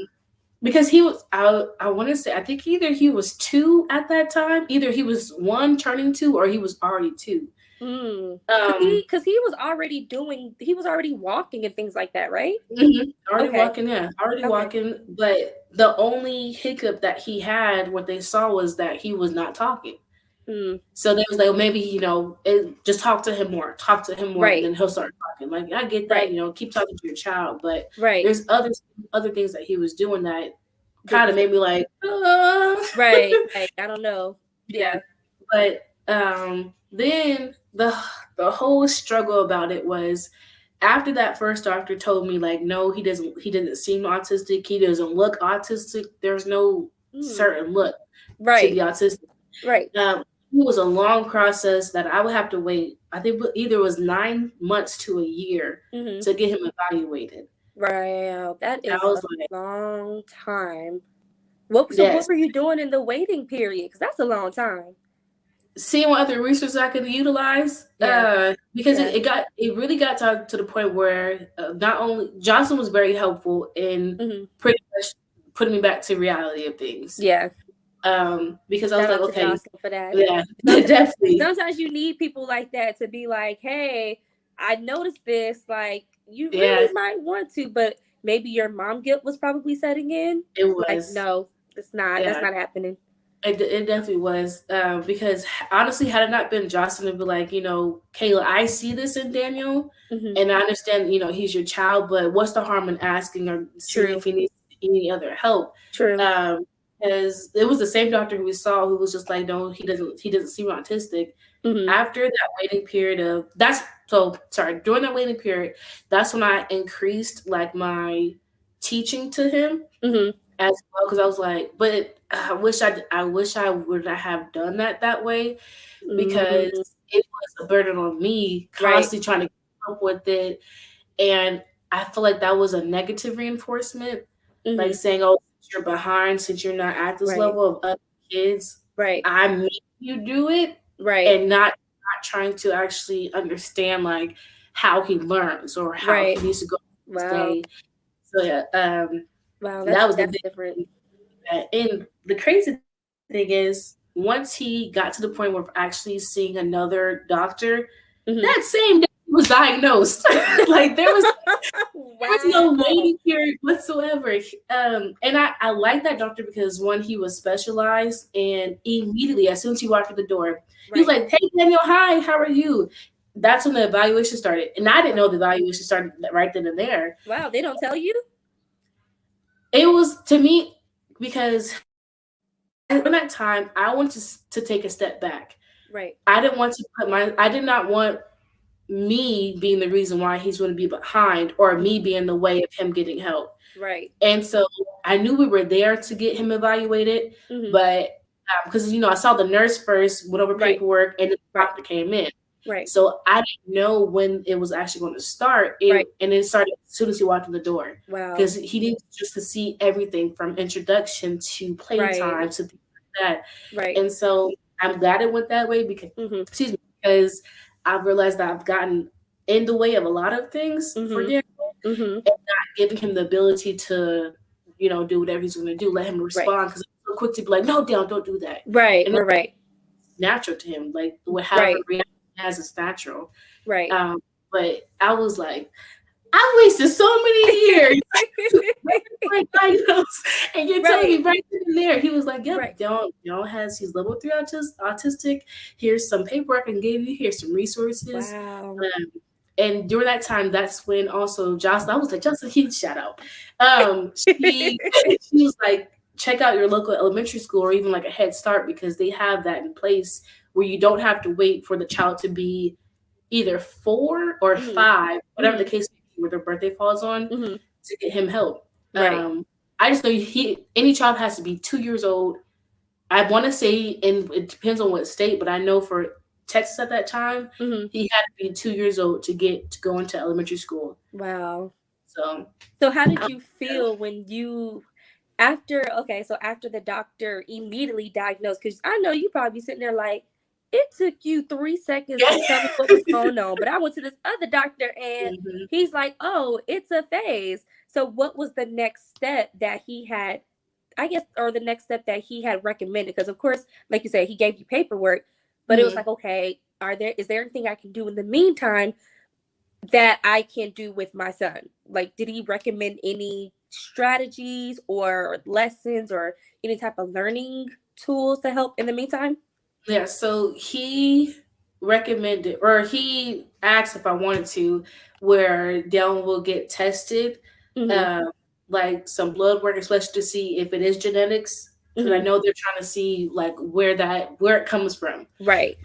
because he was I want to say I think either he was 2 at that time, either he was 1 turning 2 or he was already 2. Mm. Cause Um he was already walking and things like that, right? Already Okay. walking, yeah, already Okay. walking, but the only hiccup that he had, what they saw was that he was not talking. Mm. So they was like, well, maybe, just talk to him more, and Right. then he'll start talking. Like, I get that, Right. keep talking to your child, but Right. there's other things that he was doing that kind of Didn't. made me like, Right. Like, I don't know. yeah. Yeah. But then the whole struggle about it was after that first doctor told me like, no, he didn't seem autistic, he doesn't look autistic, there's no Mm. certain look to be Right. autistic. Right. um, it was a long process that I would have to wait. I think either it was 9 months to a year Mm-hmm. to get him evaluated. Right. That I is was a like, long time. What yes. were you doing in the waiting period? Because that's a long time. Seeing what other resources I could utilize, Yeah. because Yeah. it really got to the point where not only Johnson was very helpful in Mm-hmm. pretty much putting me back to reality of things. Yeah. Because I was Shout like, out to okay, Jocelyn for that. yeah, Sometimes, definitely, sometimes you need people like that to be like, hey, I noticed this. Like, you yeah, really might want to, but maybe your mom guilt was probably setting in. it Like, was, no, it's not. That's yeah. not happening. It definitely was, because honestly, had it not been Jocelyn to be like, Kayla, I see this in Daniel, Mm-hmm. and I understand, he's your child, but what's the harm in asking or seeing if True. he needs any other help? True. Um, because it was the same doctor who we saw who was just like, no, he doesn't seem autistic. Mm-hmm. After that waiting period during that waiting period, that's when I increased like my teaching to him Mm-hmm. as well, because I was like, but I wish I would not have done that way, because Mm-hmm. it was a burden on me Right. constantly trying to keep up with it, and I feel like that was a negative reinforcement, like Mm-hmm. saying, "Oh, since you're behind, since you're not at this Right. level of other kids, Right. I make you do it," Right. and not trying to actually understand like how he learns or how he Right. needs to go this Wow. day. So yeah, Wow. that was the That's big different. thing. And the crazy thing is, once he got to the point where actually seeing another doctor, that Mm-hmm. same day he was diagnosed. Like there was no Wow. waiting period whatsoever. And I like that doctor because one, he was specialized, and immediately as soon as he walked through the door, he was Right. like, "Hey Daniel, hi, how are you?" That's when the evaluation started, and I didn't know Wow. the evaluation started right then and there. Wow. They don't tell you? It was to me because in that time I wanted to take a step back. Right. I did not want me being the reason why he's going to be behind, or me Mm-hmm. being the way of him getting help. Right. And so I knew we were there to get him evaluated, Mm-hmm. but because I saw the nurse first, went over Right. paperwork, and the Right. doctor came in. Right. So I didn't know when it was actually going to start. Right. And it started as soon as he walked in the door, Wow. because he needs just to see everything from introduction to Right. playtime to things like that. Right. And so I'm glad it went that way because, Mm-hmm. excuse me, because I've realized that I've gotten in the way of a lot of things for Mm-hmm. Daniel, Mm-hmm. and not giving him the ability to, do whatever he's going to do, let him Right. respond, because I'm so quick to be like, no, Dale, don't do that. Right. And Right. Right. it's natural to him, like whatever Right. reaction he has is natural. Right. But I was like, I wasted so many years like diagnosed, and you're telling me Right. right then and there. He was like, Right. "Yep, he's level 3 autistic. Here's some paperwork I can give you. Here's some resources." Wow. And during that time, that's when also Jocelyn, I was like, Jocelyn, huge shout out. She she was like, check out your local elementary school, or even like a Head Start, because they have that in place where you don't have to wait for the child to be either 4 or Mm-hmm. 5, whatever the Mm-hmm. case may be, where their birthday falls on, Mm-hmm. to get him help. Right. I just know any child has to be 2 years old. I want to say, and it depends on what state, but I know for Texas at that time, Mm-hmm. he had to be 2 years old to go into elementary school. Wow. So, So how did um, you feel when you after the doctor immediately diagnosed? Because I know you probably sitting there like, it took you 3 seconds to tell me what was going on, but I went to this other doctor and Mhm. he's like, oh, it's a phase. So what was the next step that he had, I guess, or the next step that he had recommended? Because of course, like you said, he gave you paperwork, but it was Mhm. like, okay, is there anything I can do in the meantime that I can do with my son? Like, did he recommend any strategies or lessons or any type of learning tools to help in the meantime? Yeah, so he recommended, or he asked if I wanted to, where Dylan will get tested, Mm-hmm. uh, like some blood work, especially to see if it is genetics, because I Mm-hmm. know they're trying to see like where it comes from. Right.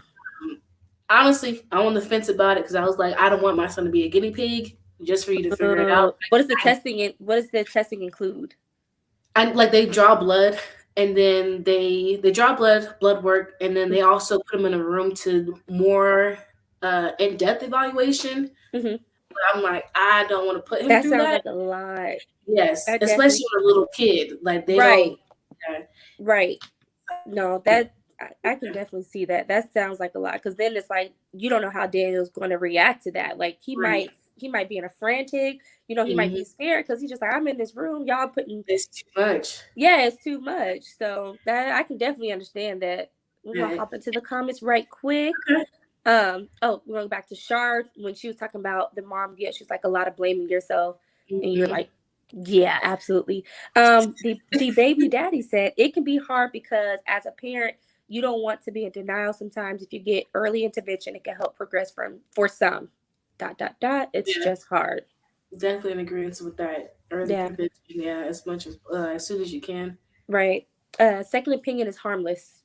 Honestly, I'm on the fence about it because I was like, I don't want my son to be a guinea pig just for you to figure it out. What is the testing? What does the testing include? And like they draw blood, and then they draw blood work, and then they also put them in a room to more in-depth evaluation. Mm-hmm. But I'm like, I don't want to put him That through sounds that. like a lot. Yes, That especially definitely. with a little kid. Like they don't. Right. Yeah, Right. No, that I can definitely see that. That sounds like a lot because then it's like you don't know how Daniel's going to react to that. Like right. he might be in a frantic. You know, he might Hmm. be scared because he's just like, I'm in this room, y'all putting. It's too much. Yeah, it's too much. So that I can definitely understand that. We're gonna Right. hop into the comments right quick. Okay. Oh, we're going back to Shard when she was talking about the mom guilt. She's like a lot of blaming yourself, and you're Hmm. like, yeah, absolutely. The baby daddy said it can be hard because as a parent, you don't want to be in denial. Sometimes if you get early intervention, it can help progress from for some. Dot dot dot. It's Yeah, just hard. definitely in agreement with that. Early Yeah, conviction. Yeah, as soon as you can. right. Second opinion is harmless.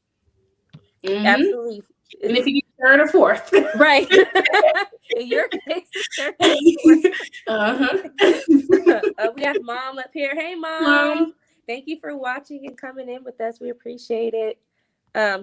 Hmm. Absolutely. And if It's you get third or fourth. right. In your case, it's third or fourth. Uh-huh. We have mom up here. Hey, Mom. mom. Thank you for watching and coming in with us. We appreciate it.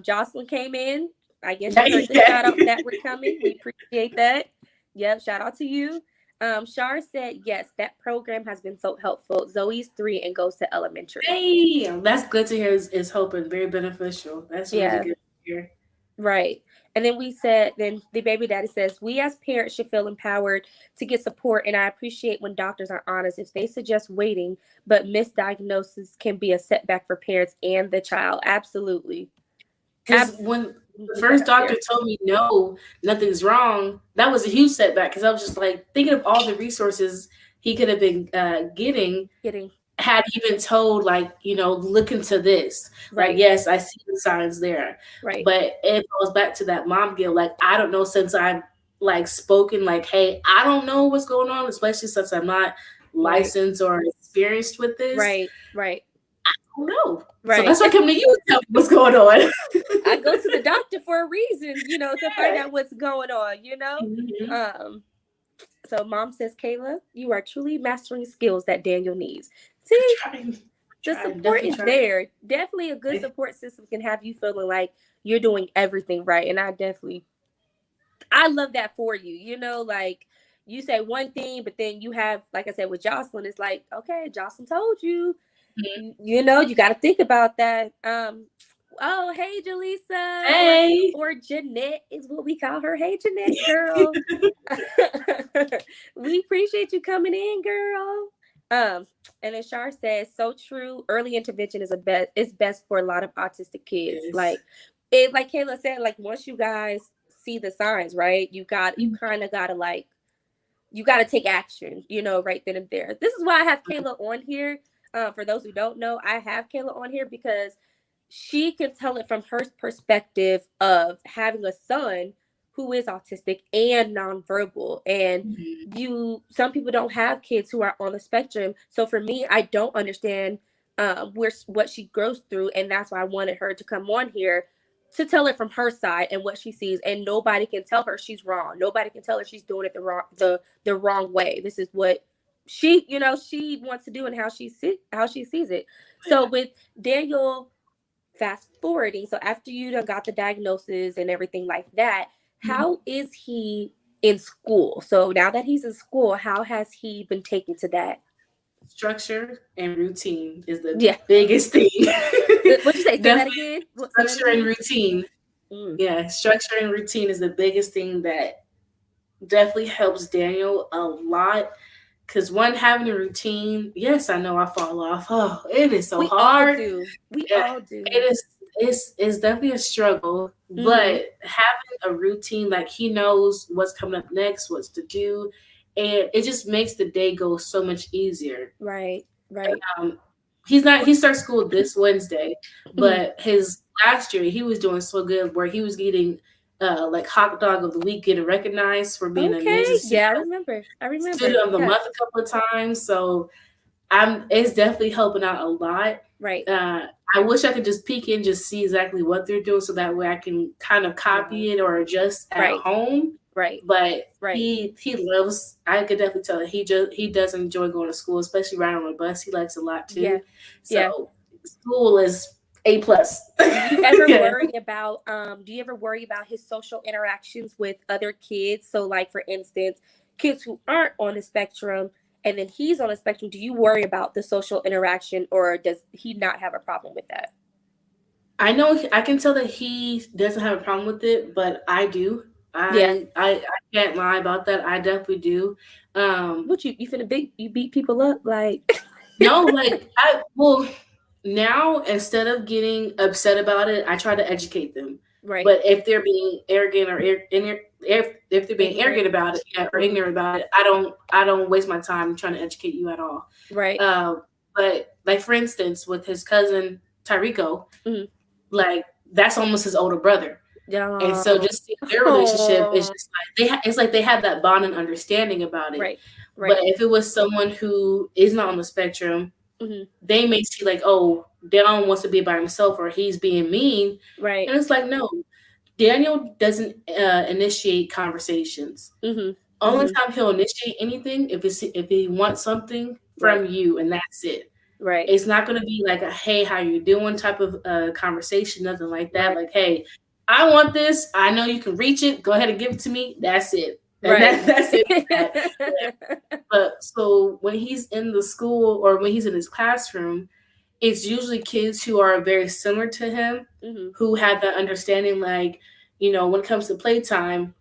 Jocelyn came in. I guess Yeah, she heard the yeah. shout outs that were coming. We appreciate that. Yep. Shout out to you. Shar said, yes, that program has been so helpful. Zoe's 3 and goes to elementary. Hey, that's good to hear. Is hoping very beneficial. That's really Yeah. good to hear. Right. And then we said, then the baby daddy says, we as parents should feel empowered to get support. And I appreciate when doctors are honest. If they suggest waiting, but misdiagnosis can be a setback for parents and the child. Absolutely. Because when the Absolutely first that doctor there. told me no, nothing's wrong, that was a huge setback. Because I was just like thinking of all the resources he could have been getting Getting had he been told, like, look into this. Like, right, yes, I see the signs there. right, But if it goes back to that mom guilt, like, I don't know, since I've like spoken, like, hey, I don't know what's going on, especially since I'm not right, licensed or experienced with this. right, right, I don't know. So right. that's why I come to you to tell me what's going on. I go to the doctor for a reason, to find out what's going on. Mhm. Um, so mom says, Kayla, you are truly mastering skills that Daniel needs. See, Trying, the trying, support definitely is trying. there. Definitely a good support system can have you feeling like you're doing everything right. And I love that for you. Like you say one thing, but then you have, like I said, with Jocelyn, it's like, okay, Jocelyn told you, you got to think about that. Oh, hey, Jaleesa, Hey. or Jeanette is what we call her. Hey, Jeanette, girl. We appreciate you coming in, girl. And then Shar says, so true. Early intervention is best for a lot of autistic kids. Yes. Like Kayla said, like once you guys see the signs, right? You kind of gotta like you got to take action, right then and there. This is why I have Kayla on here. For those who don't know, I have Kayla on here because she can tell it from her perspective of having a son who is autistic and nonverbal. And Mhm. some people don't have kids who are on the spectrum. So for me, I don't understand what she goes through. And that's why I wanted her to come on here to tell it from her side and what she sees. And nobody can tell her she's wrong. Nobody can tell her she's doing it the wrong way. This is what she wants to do and how she sees it. So Yeah. with Daniel, fast forwarding, so after you done got the diagnosis and everything like that, Mhm. how is he in school? So now that he's in school, how has he been taken to that? Structure and routine is the Yeah. biggest thing. What'd you say? Say that Definitely again. Say that structure and again. routine. Mm. Yeah, structure and routine is the biggest thing that definitely helps Daniel a lot. Because one, having a routine, yes, I know I fall off. Oh, it is so We all hard. do. We Yeah, all do. it is. It's definitely a struggle, Mm-hmm. but having a routine, like he knows what's coming up next, what's to do, and it just makes the day go so much easier. Right. Right. Um, he's not. He starts school this Wednesday, Mm-hmm. but his last year he was doing so good where he was getting like hot dog of the week, getting recognized for being an amazing Okay. Yeah, I student, remember. I remember. student of the Yeah. month a couple of times. So it's definitely helping out a lot. Right. Uh, I wish I could just peek in, just see exactly what they're doing, so that way I can kind of Yeah. copy it or adjust at Right. home. Right. But Right. he loves. I could definitely tell that he does enjoy going to school, especially riding on a bus. He likes a lot Yeah. too. Yeah. So school is A plus. Do you ever Yeah. worry about his social interactions with other kids? So like for instance, kids who aren't on the spectrum and then he's on the spectrum, do you worry about the social interaction or does he not have a problem with that? I know I can tell that he doesn't have a problem with it, but I do. Yeah. I can't lie about that. I definitely do. Um, What you finna beat people up like no, like I well now instead of getting upset about it, I try to educate them. right. But if they're being arrogant or if they're being Ignorant. arrogant about it, yeah, or Mhm. ignorant about it, I don't waste my time trying to educate you at all. Right. Um, but like for instance, with his cousin Tyrico, Mhm. like that's almost his older brother. And Yeah. so just seeing their relationship is Oh. just like it's like they have that bond and understanding about it. Right. But Right. if it was someone who is not on the spectrum, Mhm. they may see like, oh, Daniel wants to be by himself or he's being mean. Right. And it's like, no, Daniel doesn't initiate conversations. Mhm. Only Mhm. time he'll initiate anything if he wants something Right. from you, and that's it. Right. It's not going to be like a "Hey, how you doing?" type of conversation, nothing like that. Right. Like, "Hey, I want this. I know you can reach it. Go ahead and give it to me." That's it, and Right. that's it. For that. But so when he's in the school or when he's in his classroom, it's usually kids who are very similar to him, Mhm. who have that understanding. Like, when it comes to playtime,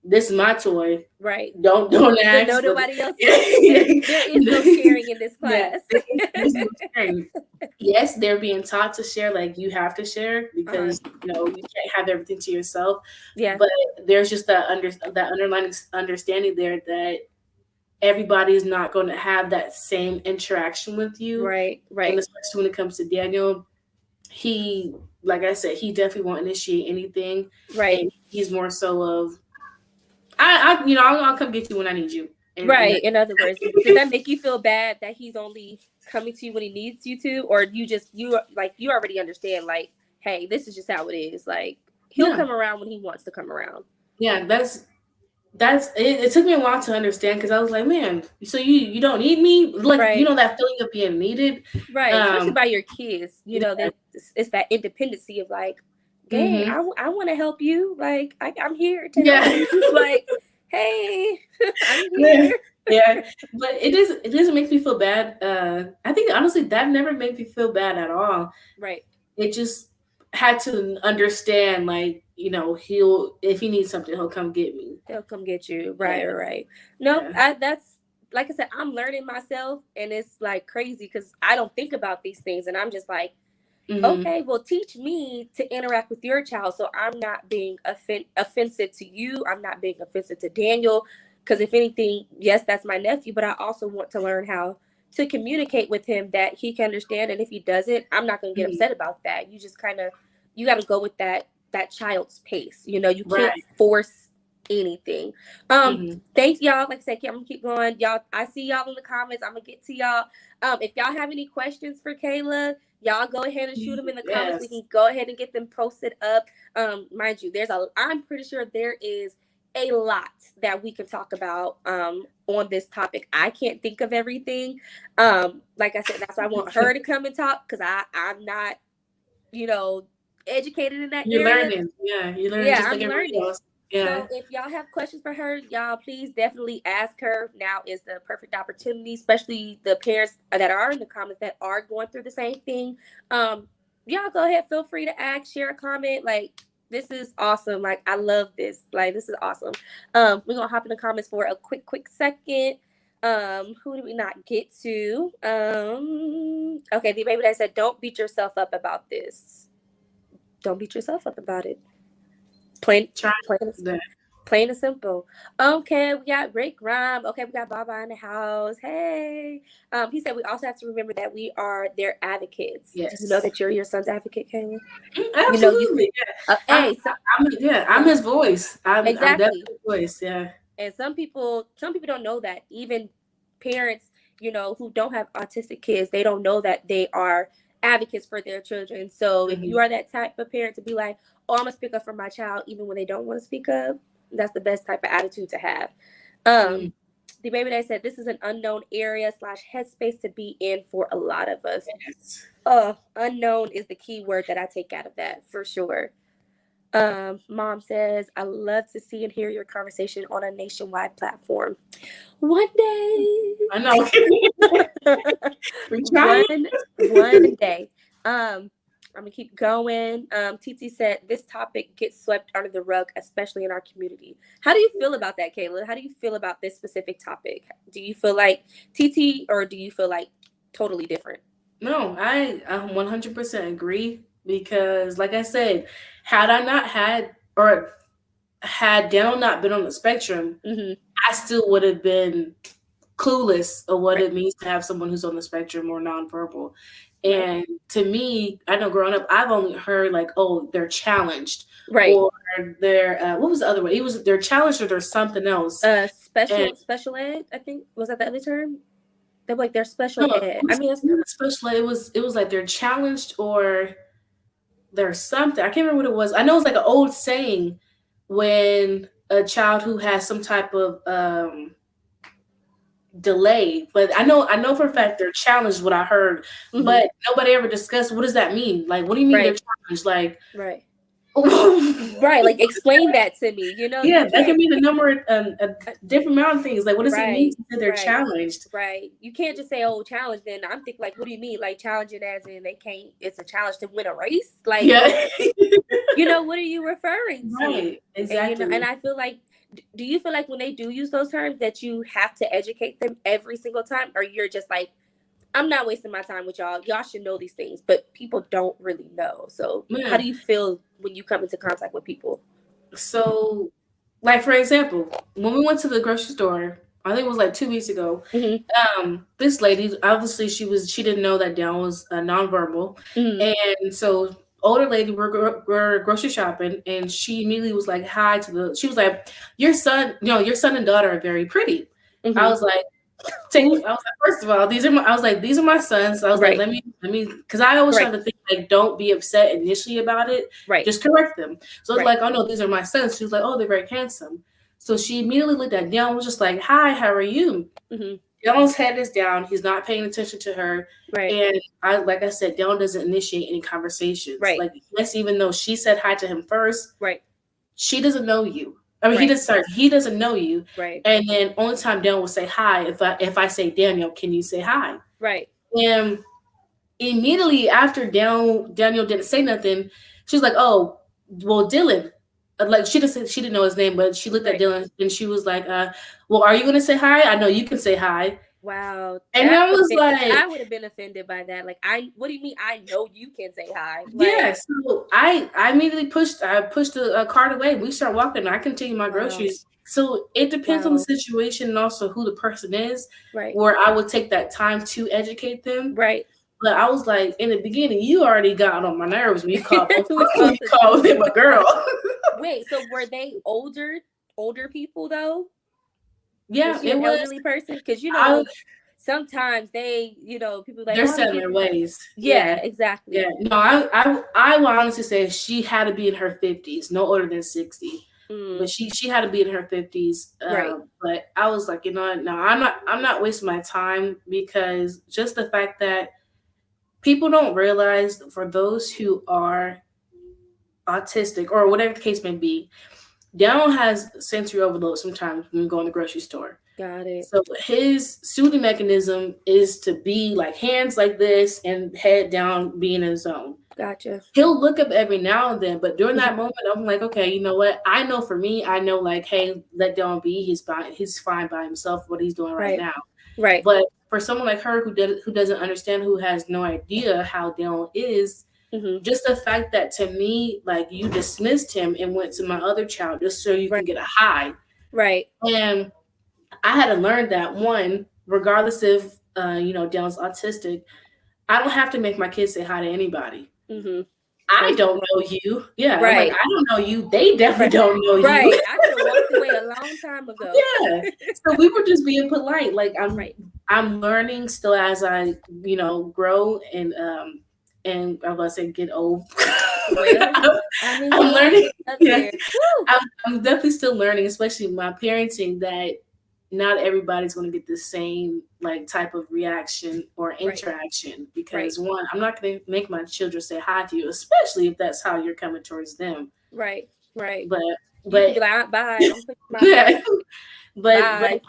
this is my toy. Right. Don't But no, ask. But nobody else gets it. There is no sharing in this yeah, class. there's no sharing. Yes, they're being taught to share, like you have to share Uh-huh. because you can't have everything to yourself. Yeah. But there's just that underlying understanding there that everybody is not going to have that same interaction with you. Right. And Right. especially when it comes to Daniel, he, like I said, he definitely won't initiate anything, Right. and he's more so of I'll come get you when I need you, and Right. that, In other words, does that make you feel bad that he's only coming to you when he needs you to, or you already understand like, hey, this is just how it is. Like he'll yeah, come around when he wants to come around. yeah, that's it. It took me a while to understand because I was like, man, so you don't need me, like Right. that feeling of being needed. Right. Especially Um, by your kids. yeah, It's that independency of like, dang, hmm I want to help you. Like I'm here to help yeah, you. Like, hey, I'm yeah, here. yeah. But it doesn't make me feel bad. I think honestly that never made me feel bad at all. Right. It just had to understand, like he'll if he needs something, he'll come get me. They'll come get you. Right, Yeah, right. No, yeah. that's like I said, I'm learning myself and it's like crazy because I don't think about these things and I'm just like, hmm okay, well, teach me to interact with your child so I'm not being offensive to you. I'm not being offensive to Daniel. Because if anything, yes, that's my nephew, but I also want to learn how to communicate with him that he can understand. And if he doesn't, I'm not going to get hmm upset about that. You just kind of, you got to go with that child's pace. You can't Right. force anything. Um, hmm thanks y'all. Like I said, I'm gonna keep going. Y'all, I see y'all in the comments. I'm gonna get to y'all. If y'all have any questions for Kayla, y'all go ahead and shoot them in the comments. We Yes. can go ahead and get them posted up. Mind you, I'm pretty sure there is a lot that we can talk about on this topic. I can't think of everything. Like I said, that's why I want her to come and talk because I'm not, you know, educated in that You're area. learning. Yeah, you're learning Yeah, just like I'm everybody learning. else. Yeah. So if y'all have questions for her, y'all please definitely ask her. Now is the perfect opportunity, especially the parents that are in the comments that are going through the same thing. Y'all go ahead, feel free to ask, share a comment. Like This is awesome. Like, I love this. Like, this is awesome. We're gonna hop in the comments for a quick second. Who do we not get to? Okay, the baby that said, "Don't beat yourself up about this. Don't beat yourself up about it. Plain, plain, plain and simple." Okay, we got Rick Rhyme. Okay, we got Baba in the house. Hey. He said we also have to remember that we are their advocates. Yes. Do you know that you're your son's advocate, Kayla? Absolutely. I'm his voice. I'm definitely his voice. Yeah. And some people don't know that. Even parents, who don't have autistic kids, they don't know that they are advocates for their children. So if you are that type of parent to be like, "Oh, I'm gonna speak up for my child," even when they don't want to speak up, that's the best type of attitude to have. The baby that said, "This is an unknown area / headspace to be in for a lot of us." Yes. Unknown is the key word that I take out of that for sure. Mom says, "I love to see and hear your conversation on a nationwide platform." One day. I know. one day. I'm gonna keep going. TT said, "This topic gets swept under the rug, especially in our community." How do you feel about that, Kayla? How do you feel about this specific topic? Do you feel like TT, or do you feel like totally different? No, I 100% agree, because like I said, had Daniel not been on the spectrum, I still would have been clueless of what it means to have someone who's on the spectrum or nonverbal. And to me, I know growing up, I've only heard like, "Oh, they're challenged," or they're what was the other way? They're challenged, or there's something else. Special ed, I think, was that the other term? They're like, they're special ed. I mean, it's not special ed. It was like they're challenged, or there's something. I can't remember what it was. I know it's like an old saying when a child who has some type of delay, but I know for a fact they're challenged, what I heard, but nobody ever discussed what does that mean. Like, what do you mean they're challenged? Like, like, explain that to me. Yeah, that can mean a different amount of things. Like, what does it mean to say they're challenged? Right. You can't just say, "Oh, challenge." Then I'm thinking, like, what do you mean? Like, challenging as in they can't? It's a challenge to win a race. Like, what are you referring to? Right. Exactly. And I feel like, do you feel like when they do use those terms that you have to educate them every single time, or you're just like, "I'm not wasting my time with y'all. Y'all should know these things," but people don't really know. So how do you feel when you come into contact with people? So, like, for example, when we went to the grocery store, I think it was like 2 weeks ago, this lady, obviously she didn't know that Daniel was nonverbal. And so older lady, we're grocery shopping, and she immediately was like, "Hi" she was like, your son and daughter are very pretty. I was like, first of all, these are my sons. So I was like, let me, because I always try to think, like, don't be upset initially about it. Just correct them. So it's like, "Oh no, these are my sons." She was like, "Oh, they're very handsome." So she immediately looked at Daniel and was just like, "Hi, how are you?" Daniel's head is down. He's not paying attention to her. And like I said, Daniel doesn't initiate any conversations. Like, yes, even though she said hi to him first, she doesn't know you. I mean, he doesn't know you. And then only time Daniel will say hi if I say, "Daniel, can you say hi?" And immediately after Daniel didn't say nothing, she was like, "Oh, well, Dylan." Like, she didn't know his name, but she looked at Dylan and she was like, "Well, are you gonna say hi? I know you can say hi." Wow. And I was like, I would have been offended by that. Like, what do you mean? I know you can say hi. Yeah. So I immediately pushed the cart away. We start walking. I continue my groceries. So it depends on the situation and also who the person is. Where I would take that time to educate them. But I was like, in the beginning, you already got on my nerves when you called him a girl. Wait, so were they older people though? Yeah, it was an elderly person, because sometimes they, people like, they're set in their ways. Yeah, exactly. Yeah, no, I will honestly say she had to be in her 50s, no older than 60. But she had to be in her 50s. But I was like, no, I'm not wasting my time, because just the fact that people don't realize, for those who are autistic or whatever the case may be, Daniel has sensory overload sometimes when we go in the grocery store. Got it. So his soothing mechanism is to be like hands like this and head down, be in his zone. Gotcha. He'll look up every now and then, but during Mhm. that moment, I'm like, okay, you know what? I know for me, I know like, hey, let Dylan be. He's fine by himself. What he's doing right Right. now. Right. But for someone like her who doesn't understand, who has no idea how Dylan is, Hmm. just the fact that to me, like you dismissed him and went to my other child just so you Right. can get a high. Right. And I had to learn that one, regardless if Dylan's autistic, I don't have to make my kids say hi to anybody. Hmm. I First of don't all. know you. Yeah, I'm like, Right. I don't know you. They definitely Right. don't know you. Right. I could have walked away a long time ago. Yeah. So we were just being polite. Like Right. I'm learning still as I, grow and I'm gonna say get old. Well, I'm, I mean, I'm we all learning. get up Yeah. there. Woo. I'm definitely still learning, especially my parenting, that not everybody's going to get the same like type of reaction or Right. interaction, Right. because one, I'm not going to make my children say hi to you, especially if that's how you're coming towards them. Right. Right. But You can but be like, bye. I'm putting my yeah, phone. but Bye.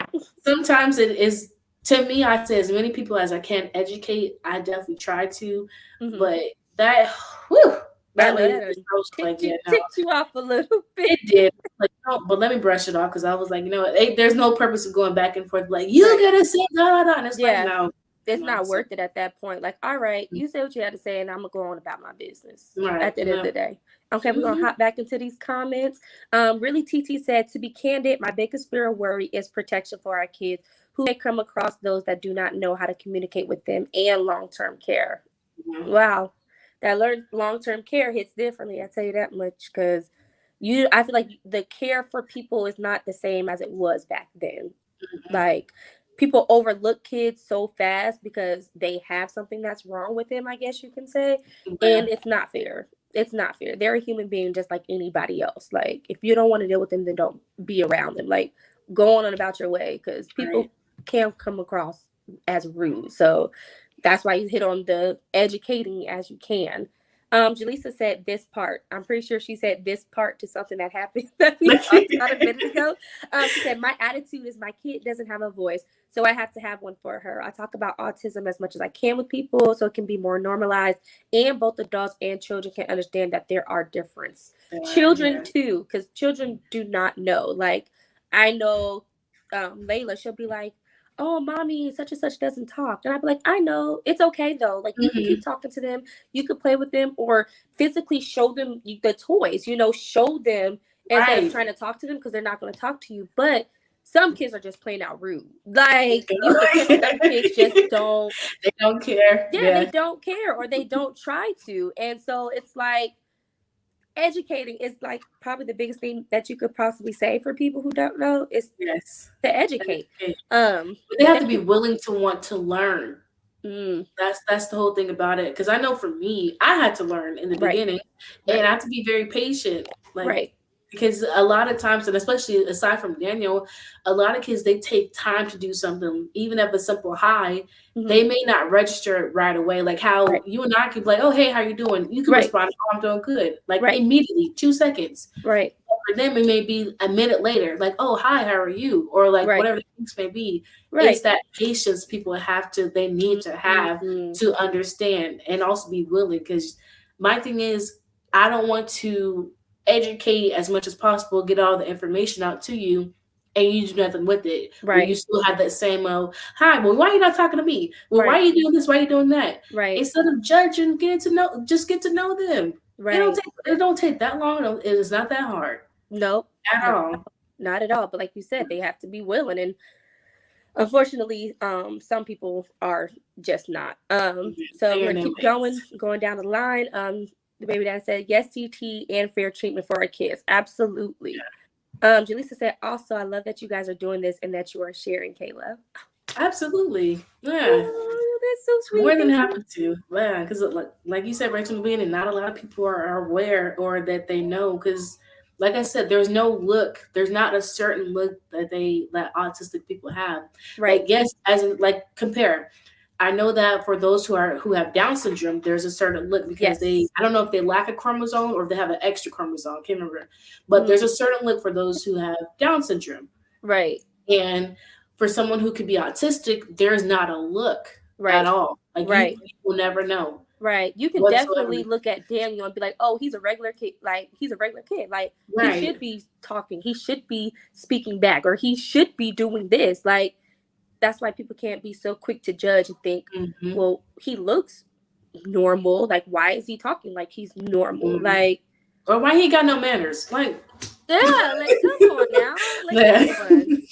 sometimes it is, to me, I say as many people as I can educate. I definitely try to, Hmm. but that whew, I that know lady that just done was like, yeah, no, ticked you off a little bit. it did. Like, no, but let me brush it off, because I was like, there's no purpose of going back and forth. Like, you Right. gotta say da da da, and it's like, Yeah. no, It's no, not so worth it at that point. Like, all right, you say what you had to say, and I'm gonna go on about my business right, at the end of no, the day. Okay, we're gonna hmm hop back into these comments. Really, TT said, to be candid, my biggest fear or worry is protection for our kids who may come across those that do not know how to communicate with them, and long-term care. Wow, that long-term care hits differently. I tell you that much, because I feel like the care for people is not the same as it was back then. Like, people overlook kids so fast because they have something that's wrong with them, I guess you can say. yeah, And it's not fair. It's not fair. They're a human being just like anybody else. Like, if you don't want to deal with them, then don't be around them. Like, go on about your way, because right, people can come across as rude. So that's why you hit on the educating as you can. Jaleesa said this part. I'm pretty sure she said this part to something that happened that we talked about a minute ago. She said, my attitude is my kid doesn't have a voice, so I have to have one for her. I talk about autism as much as I can with people so it can be more normalized, and both adults and children can understand that there are differences. Children yeah, too, because children do not know. Like, I know Layla, she'll be like, oh, mommy, such and such doesn't talk. And I'd be like, I know. It's okay, though. Like, you can hmm keep talking to them. You could play with them, or physically show them the toys, show them instead of right. trying to talk to them, because they're not going to talk to you. But some kids are just plain out rude. Like, you could tell some kids just don't, They don't care. yeah, they Yeah, don't care, or they don't try to. And so it's like, educating is like probably the biggest thing that you could possibly say for people who don't know, is yes. to educate. Educate. Um, But they have to thank be you. willing to want to learn. Mm, That's the whole thing about it. Because I know for me, I had to learn in the right, beginning, and right, I had to be very patient. Like, right. because a lot of times, and especially aside from Daniel, a lot of kids, they take time to do something, even if it's simple hi. Hmm. They may not register it right away. Like how Right, you and I could be like, "Oh, hey, how you doing?" You can right, respond, "Oh, I'm doing good," like right, immediately, 2 seconds. right, For them, it may be a minute later, like, "Oh, hi, how are you?" Or like right, whatever the case may be. It's right. that patience people they need to have Mm-hmm. to understand and also be willing. Because my thing is, I don't want to educate as much as possible, get all the information out to you, and you do nothing with it. Where you Right, still have that same, hi, well, why are you not talking to me? Well, why right, are you doing this? Why are you doing that? right, Instead of judging, just get to know them. right. It don't take that long. It is not that hard Nope, at not, all. not at all. But like you said, they have to be willing, and unfortunately, some people are just not. So Stay we're in gonna their keep ways. going down the line. The baby dad said yes, TT, and fair treatment for our kids. Absolutely. Jaleesa said, also, I love that you guys are doing this and that you are sharing, Kayla. Absolutely. Yeah. Oh, that's so sweet. More than Thank you. happy to. Yeah. Because like you said right from the beginning, not a lot of people are aware or that they know. Because like I said, there's not a certain look that autistic people have. Like, Right. yes, as in, like, compare. I know that for those who have Down syndrome, there's a certain look because Yes. I don't know if they lack a chromosome or if they have an extra chromosome. I can't remember. But there's Mm, a certain look for those who have Down syndrome. right. And for someone who could be autistic, there's not a look at Right. all. Like you Right. will never know. Right. You can definitely whatsoever. look at Daniel and be like, oh, he's a regular kid. Like, he's a regular kid. Like, he Right. should be talking. He should be speaking back, or he should be doing this. Like, that's why people can't be so quick to judge and think, Mm-hmm. well, he looks normal. Like, why is he talking like he's normal? Mm-hmm. Like, Or why he got no manners? Like, yeah, like, come on now. Like, yeah.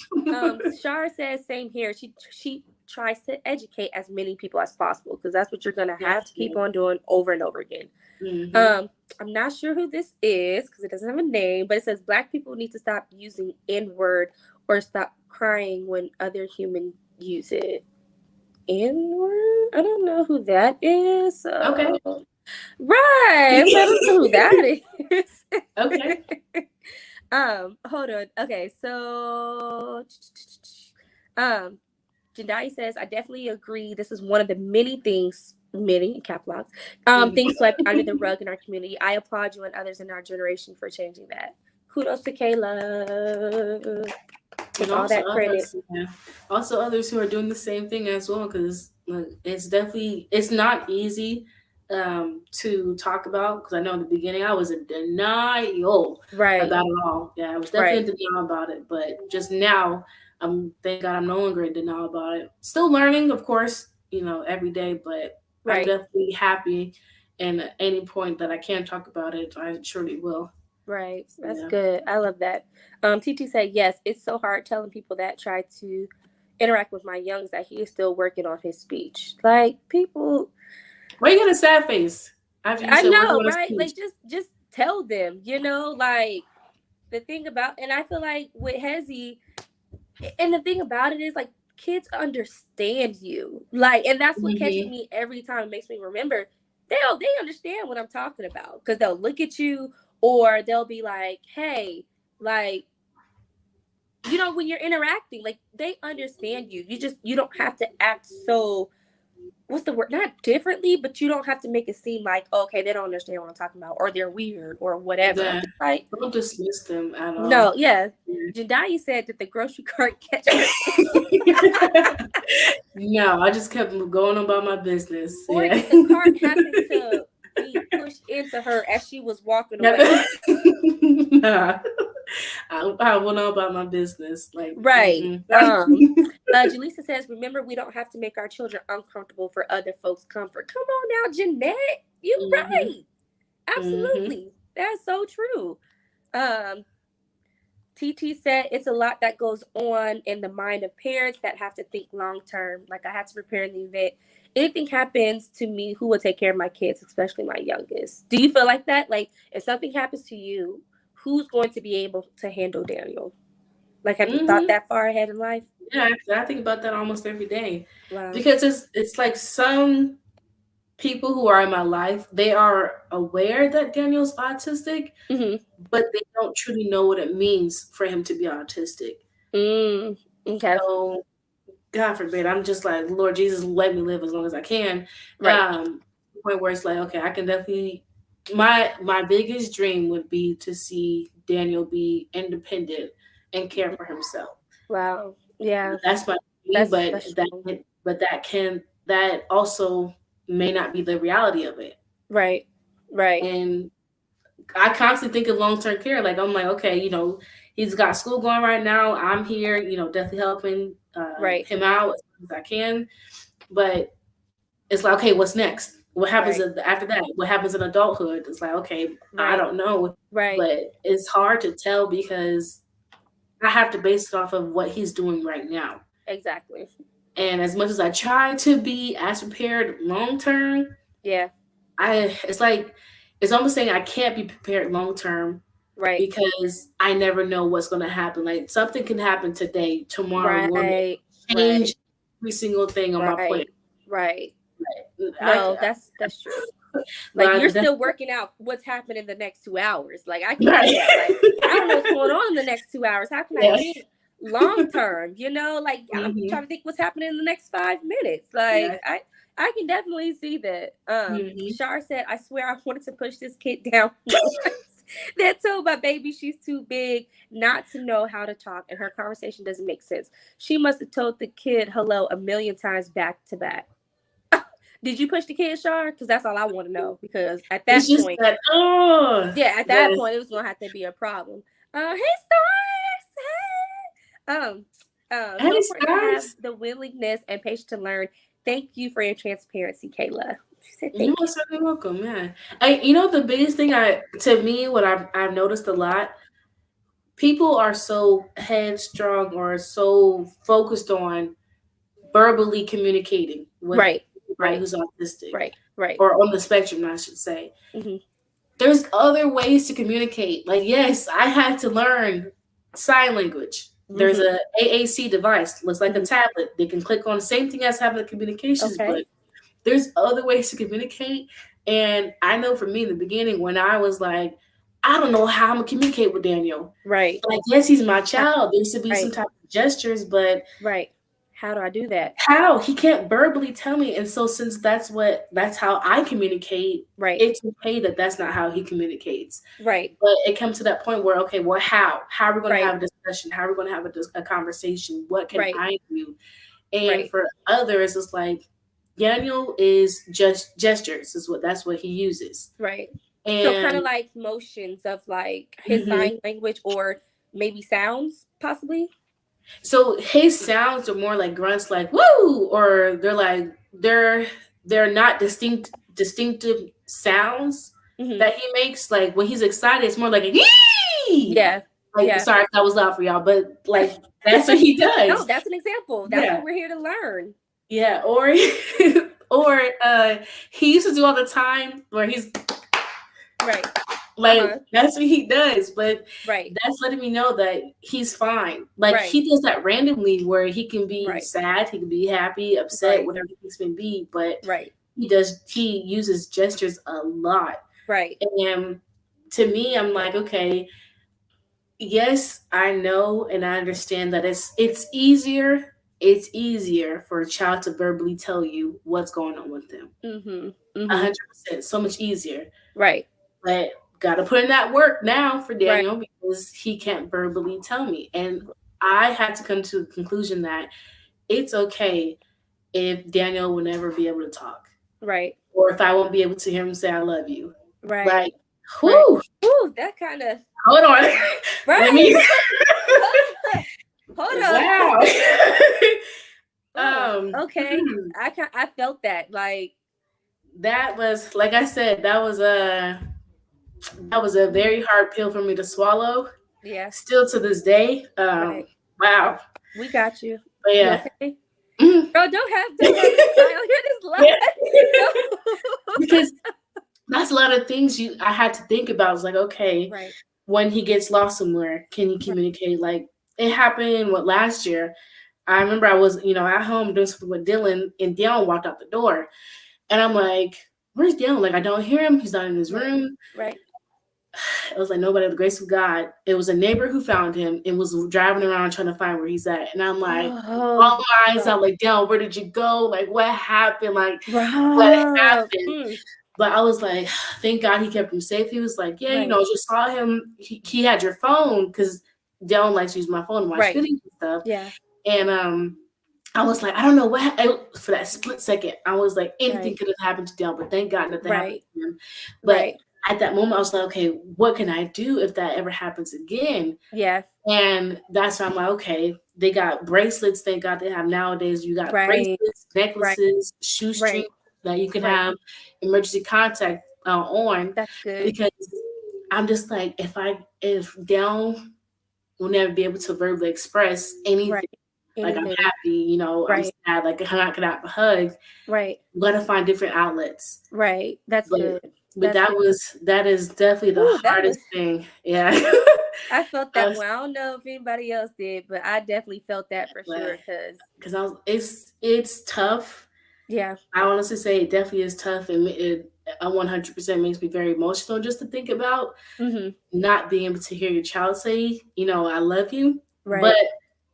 come on. Shar says, same here. She tries to educate as many people as possible, because that's what you're gonna have to keep on doing over and over again. Mm-hmm. I'm not sure who this is because it doesn't have a name, but it says Black people need to stop using N-word or stop crying when other humans use it. N-word? I don't know who that is. Okay. Right. I don't know who that is. Okay. Hold on. Okay, so Jandai says, I definitely agree. This is one of the many things, many cap locks, things swept under the rug in our community. I applaud you and others in our generation for changing that. Kudos to Kayla. And all also that credit. others, yeah. Also others who are doing the same thing as well, because it's not easy to talk about, because I know in the beginning I was in denial Right. about it all. Yeah, I was definitely in denial about it, but just now thank God I'm no longer in denial about it. Still learning, of course, every day, but I'm Right. definitely happy, and at any point that I can talk about it, I surely will. Right. That's Yeah. good. I love that. TT said, yes, it's so hard telling people that try to interact with my youngs that he is still working on his speech. Like, people, Why you got a sad face after you I said working know, on a right? speech? Like, just tell them, like, the thing about, and I feel like with Hezi, and the thing about it is, like, kids understand you. Like, and that's what catches Mm-hmm. me every time. It makes me remember they understand what I'm talking about, because they'll look at you, or they'll be like, hey, like, when you're interacting, like, they understand you. You don't have to act so, what's the word? Not differently, but you don't have to make it seem like, okay, they don't understand what I'm talking about, or they're weird, or whatever. I'm Yeah. just like, Don't dismiss them at no, all. yeah. Yeah. Jandai said that the grocery cart catch her. No, I just kept going about my business. Or Yeah. did the cart happen to be pushed into her as she was walking away? Nah. I went on about my business. Like, Right. mm-mm. Jaleesa says, remember, we don't have to make our children uncomfortable for other folks' comfort. Come on now, Jeanette. You Mm-hmm. right. Mm-hmm. Absolutely. That's so true. TT said it's a lot that goes on in the mind of parents that have to think long term. Like, I had to prepare in the event. Anything happens to me, who will take care of my kids, especially my youngest? Do you feel like that? Like, if something happens to you, who's going to be able to handle Daniel? Like, have you thought Mm-hmm. that far ahead in life? Yeah, I think about that almost every day, Wow. because it's like some people who are in my life, they are aware that Daniel's autistic, Mm-hmm. but they don't truly know what it means for him to be autistic. Okay. So, God forbid, I'm just like, Lord Jesus, let me live as long as I can. Right. Point where it's like, okay, I can definitely. My biggest dream would be to see Daniel be independent and care for himself. Wow. Yeah. That's my dream, That's strong. that also may not be the reality of it. Right. Right. And I constantly think of long term care. Like, I'm like, okay, he's got school going right now. I'm here, definitely helping Right. him out as much as I can. But it's like, okay, what's next? What happens Right. after that? What happens in adulthood? It's like, okay, I Right. don't know. Right. But it's hard to tell, because I have to base it off of what he's doing right now. Exactly. And as much as I try to be as prepared long term, Yeah. it's almost saying I can't be prepared long term, Right. because I never know what's going to happen. Like, something can happen today, tomorrow morning, Right. change Right. every single thing on my plan. Right. Right. No, I, that's true. Like, I, you're that's still working out what's happening in the next 2 hours. Like, I can see right. that. Like, I don't know what's going on in the next 2 hours. How can I Yeah. think long term? Like, I'm Mm-hmm. trying to think what's happening in the next 5 minutes. Yeah. Like, I can definitely see that. Mm-hmm. Shar said, I swear I wanted to push this kid down once. That told my baby she's too big not to know how to talk, and her conversation doesn't make sense. She must have told the kid hello a million times back to back. Did you push the kids, Shar? Because that's all I want to know. Because at It's that just point, that yeah, at that point, it was gonna have to be a problem. Hey, stars. Hey. So hey important to have stars. the willingness and patience to learn. Thank you for your transparency, Kayla. She said, You "Thank are you." certainly welcome, man. The biggest thing what I've noticed a lot, people are so headstrong or so focused on verbally communicating with Right, anybody right, who's autistic right, right. or on the spectrum, I should say. Mm-hmm. There's other ways to communicate. Like, yes, I had to learn sign language. There's Mm-hmm. a AAC device, looks like a Mm-hmm. tablet. They can click on the same thing as having a communications book. Okay. There's other ways to communicate. And I know for me in the beginning when I was like, I don't know how I'm gonna communicate with Daniel. Right. Like, yes, he's my How, child. There should be some right. type of gestures, but Right. How do I do that? how? He can't verbally tell me. And so since that's how I communicate, Right. it's okay that that's not how he communicates. Right. But it comes to that point where, okay, well, how? How are we going to Right. have a discussion? How are we going to have a conversation? What can Right. I do? And Right. for others, it's like Daniel is just gestures. That's what he uses. Right. So kind And of like motions of like his mhm. sign language or maybe sounds possibly. So his sounds are more like grunts, like "woo," or they're not distinctive sounds Mm-hmm. that he makes. Like when he's excited, it's more like a yee. Yeah. Like, Yeah. sorry if that was loud for y'all, but like that's what he No, does. that's an example. That's Yeah, what we're here to learn. yeah. Or or he used to do all the time where he's Right. like Uh-huh. that's what he does, but Right. that's letting me know that he's fine. Like Right. he does that randomly where he can be Right. sad, he can be happy, upset, Right. whatever the case may be, but Right. he uses gestures a lot. Right. And to me, I'm like, okay, yes, I know and I understand that it's easier for a child to verbally tell you what's going on with them. Mm-hmm. A Mm-hmm. 100%, so much easier. Right. But gotta put in that work now for Right. Daniel because he can't verbally tell me. And I had to come to the conclusion that it's okay if Daniel will never be able to talk. Right. Or if I won't be able to hear him say I love you. Right. Like, Right. whew, Ooh, that kind of hold on. Let right. me Hold on. wow. Oh, okay. Hmm, I felt that. Like, that was like I said, that was a very hard pill for me to swallow. yeah. Still to this day. Right. Wow. We got you. But You yeah. okay? Mhm. Bro, don't have me cry on here this Yeah. live. No. Because that's a lot of things I had to think about. I was like, okay, Right. when he gets lost somewhere, can he Right. communicate? Like it happened last year. I remember I was, at home doing something with Dylan, and Dylan walked out the door, and I'm like, "Where's Dylan? Like I don't hear him. He's not in his Right. room." Right. It was like nobody, the grace of God. It was a neighbor who found him and was driving around trying to find where he's at. And I'm like, Oh, all my eyes out, like, Dylan, where did you go? Like, what happened? Like, what bro. happened? But I was like, thank God he kept him safe. He was like, yeah, Right. just saw him. He had your phone because Dylan likes to use my phone to watch Right. videos and stuff. Yeah. And I was like, I don't know for that split second, I was like, anything Right. could have happened to Dylan, but thank God nothing happened Right. to him. But Right. at that moment, I was like, okay, what can I do if that ever happens again? Yeah. And that's why I'm like, okay, they got bracelets. Thank God they have nowadays. You got Right. bracelets, Right. necklaces, shoestrings Right. that you can Right. have emergency contact on. That's good. Because I'm just like, if Down will never be able to verbally express anything, Right. like I'm Anything. happy, I'm Right. sad, like I'm not gonna have a hug. Right. I'm gonna find different outlets. Right. That's But good. but That's good. that is definitely the Ooh, that hardest was. thing. Yeah. I felt I that was one. I don't know if anybody else did, but I definitely felt that for sure. because it's tough. Yeah. I honestly say it definitely is tough, and it 100% makes me very emotional just to think about Mm-hmm. not being able to hear your child say, I love you. Right. But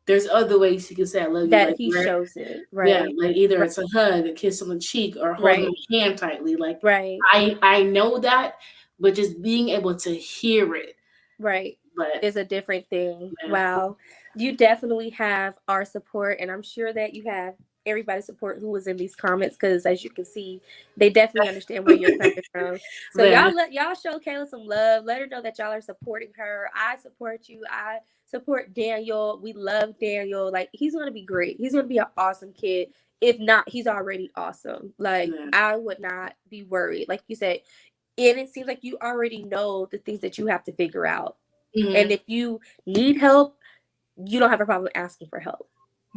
there's other ways you can say I love you, That like he shows it. yeah, Right. like either Right. it's a hug, a kiss on the cheek, or holding Right. my hand tightly. Like Right. I know that, but just being able to hear it, Right. but Is a different thing. yeah. Wow. You definitely have our support, and I'm sure that you have everybody support who was in these comments, because as you can see, they definitely understand where you're coming from. So y'all show Kayla some love. Let her know that y'all are supporting her. I support you. I support Daniel. We love Daniel. Like, he's gonna be great. He's gonna be an awesome kid. If not, he's already awesome. Like, I would not be worried. Like you said, and it seems like you already know the things that you have to figure out. And if you need help, you don't have a problem asking for help.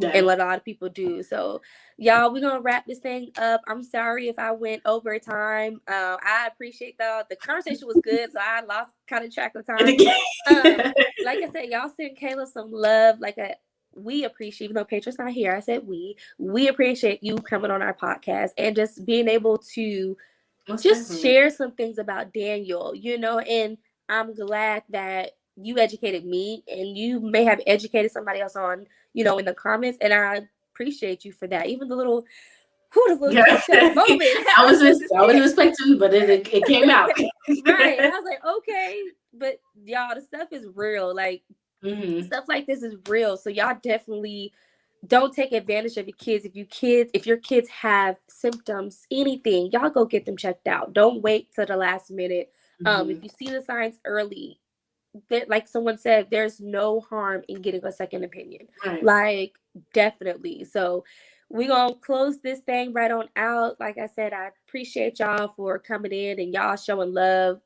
And a lot of people do. So, y'all, we're gonna wrap this thing up. I'm sorry if I went over time. I appreciate the conversation was good, so I lost kind of track of time. Like I said, y'all send Kayla some love. We appreciate, even though Petra's not here, I said we appreciate you coming on our podcast and just being able to share some things about Daniel, and I'm glad that you educated me, and you may have educated somebody else on, in the comments, and I appreciate you for that. Even the little moment. I was expecting, but it came out. Right. And I was like, okay, but y'all, the stuff is real. Like, stuff like this is real. So y'all definitely don't take advantage of your kids. If your kids have symptoms, anything, y'all go get them checked out. Don't wait till the last minute. If you see the signs early, like someone said, there's no harm in getting a second opinion. Right. Like, definitely. So we're gonna close this thing right on out. Like I said, I appreciate y'all for coming in and y'all showing love.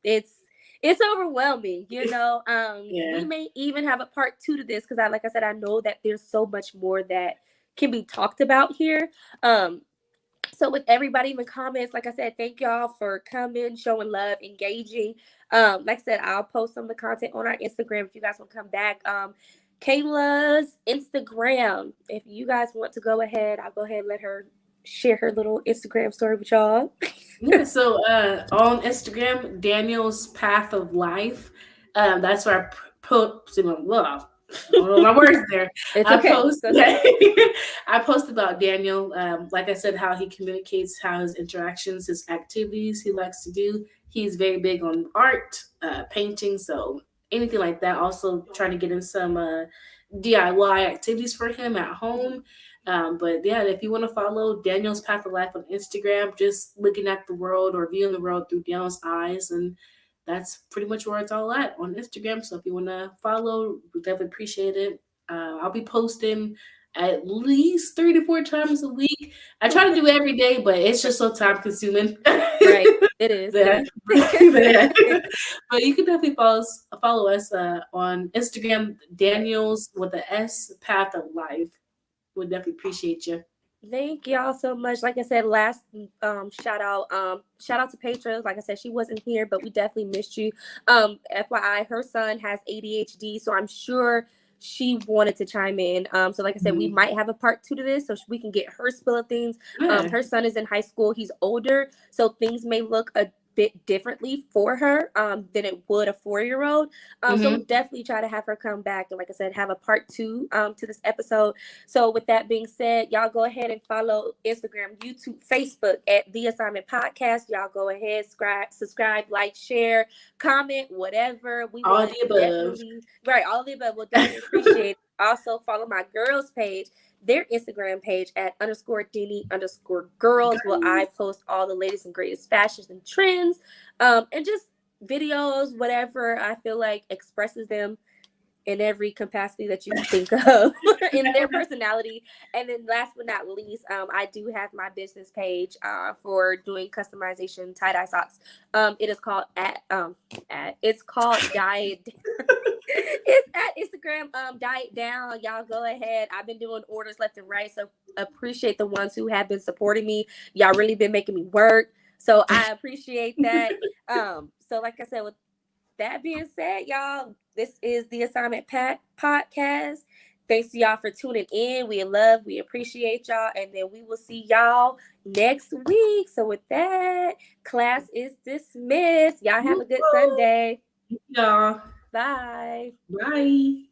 It's overwhelming, We may even have a part 2 to this, because like I said, I know that there's so much more that can be talked about here. So with everybody in the comments, like I said, thank y'all for coming, showing love, engaging. Like I said, I'll post some of the content on our Instagram if you guys want to come back. Kayla's Instagram, if you guys want to go ahead, I'll go ahead and let her share her little Instagram story with y'all. Yeah, so on Instagram, Daniel's Path of Life. That's where I post. I don't know my words there. I post about Daniel. Like I said, how he communicates, how his interactions, his activities he likes to do. He's very big on art, painting, so anything like that. Also trying to get in some DIY activities for him at home. But yeah, if you want to follow Daniel's Path of Life on Instagram, just looking at the world or viewing the world through Daniel's eyes, and that's pretty much where it's all at on Instagram. So if you want to follow, we definitely appreciate it. I'll be posting at least 3 to 4 times a week. I try to do every day, but it's just so time consuming. Right, it is. But you can definitely follow us on Instagram, Daniel's with the S Path of Life. Would definitely appreciate you. Thank y'all so much. Like I said, last shout out to Petra. Like I said, she wasn't here, but we definitely missed you. FYI, her son has ADHD, so I'm sure she wanted to chime in. So like I said, we might have a part 2 to this, so we can get her spill of things. Her son is in high school. He's older, so things may look a bit differently for her than it would a 4-year-old. So we'll definitely try to have her come back, and like I said, have a part 2 to this episode. So with that being said, y'all go ahead and follow Instagram, YouTube, Facebook at The Assignment Podcast. Y'all go ahead, subscribe, like, share, comment, whatever. We all the above. All the above. We'll definitely appreciate it. Also follow my girls page, their Instagram page at _Denny_girls, where I post all the latest and greatest fashions and trends, and just videos, whatever I feel like expresses them in every capacity that you can think of in their personality. And then last but not least, I do have my business page for doing customization tie-dye socks. It is called it's called Diet. It's at Instagram, Diet Down. Y'all go ahead. I've been doing orders left and right, so appreciate the ones who have been supporting me. Y'all really been making me work, so I appreciate that. So like I said, with that being said, y'all, this is the Assignment Podcast. Thanks to y'all for tuning in. We appreciate y'all, and then we will see y'all next week. So with that, class is dismissed. Y'all have a good Sunday. Y'all. Bye. Bye.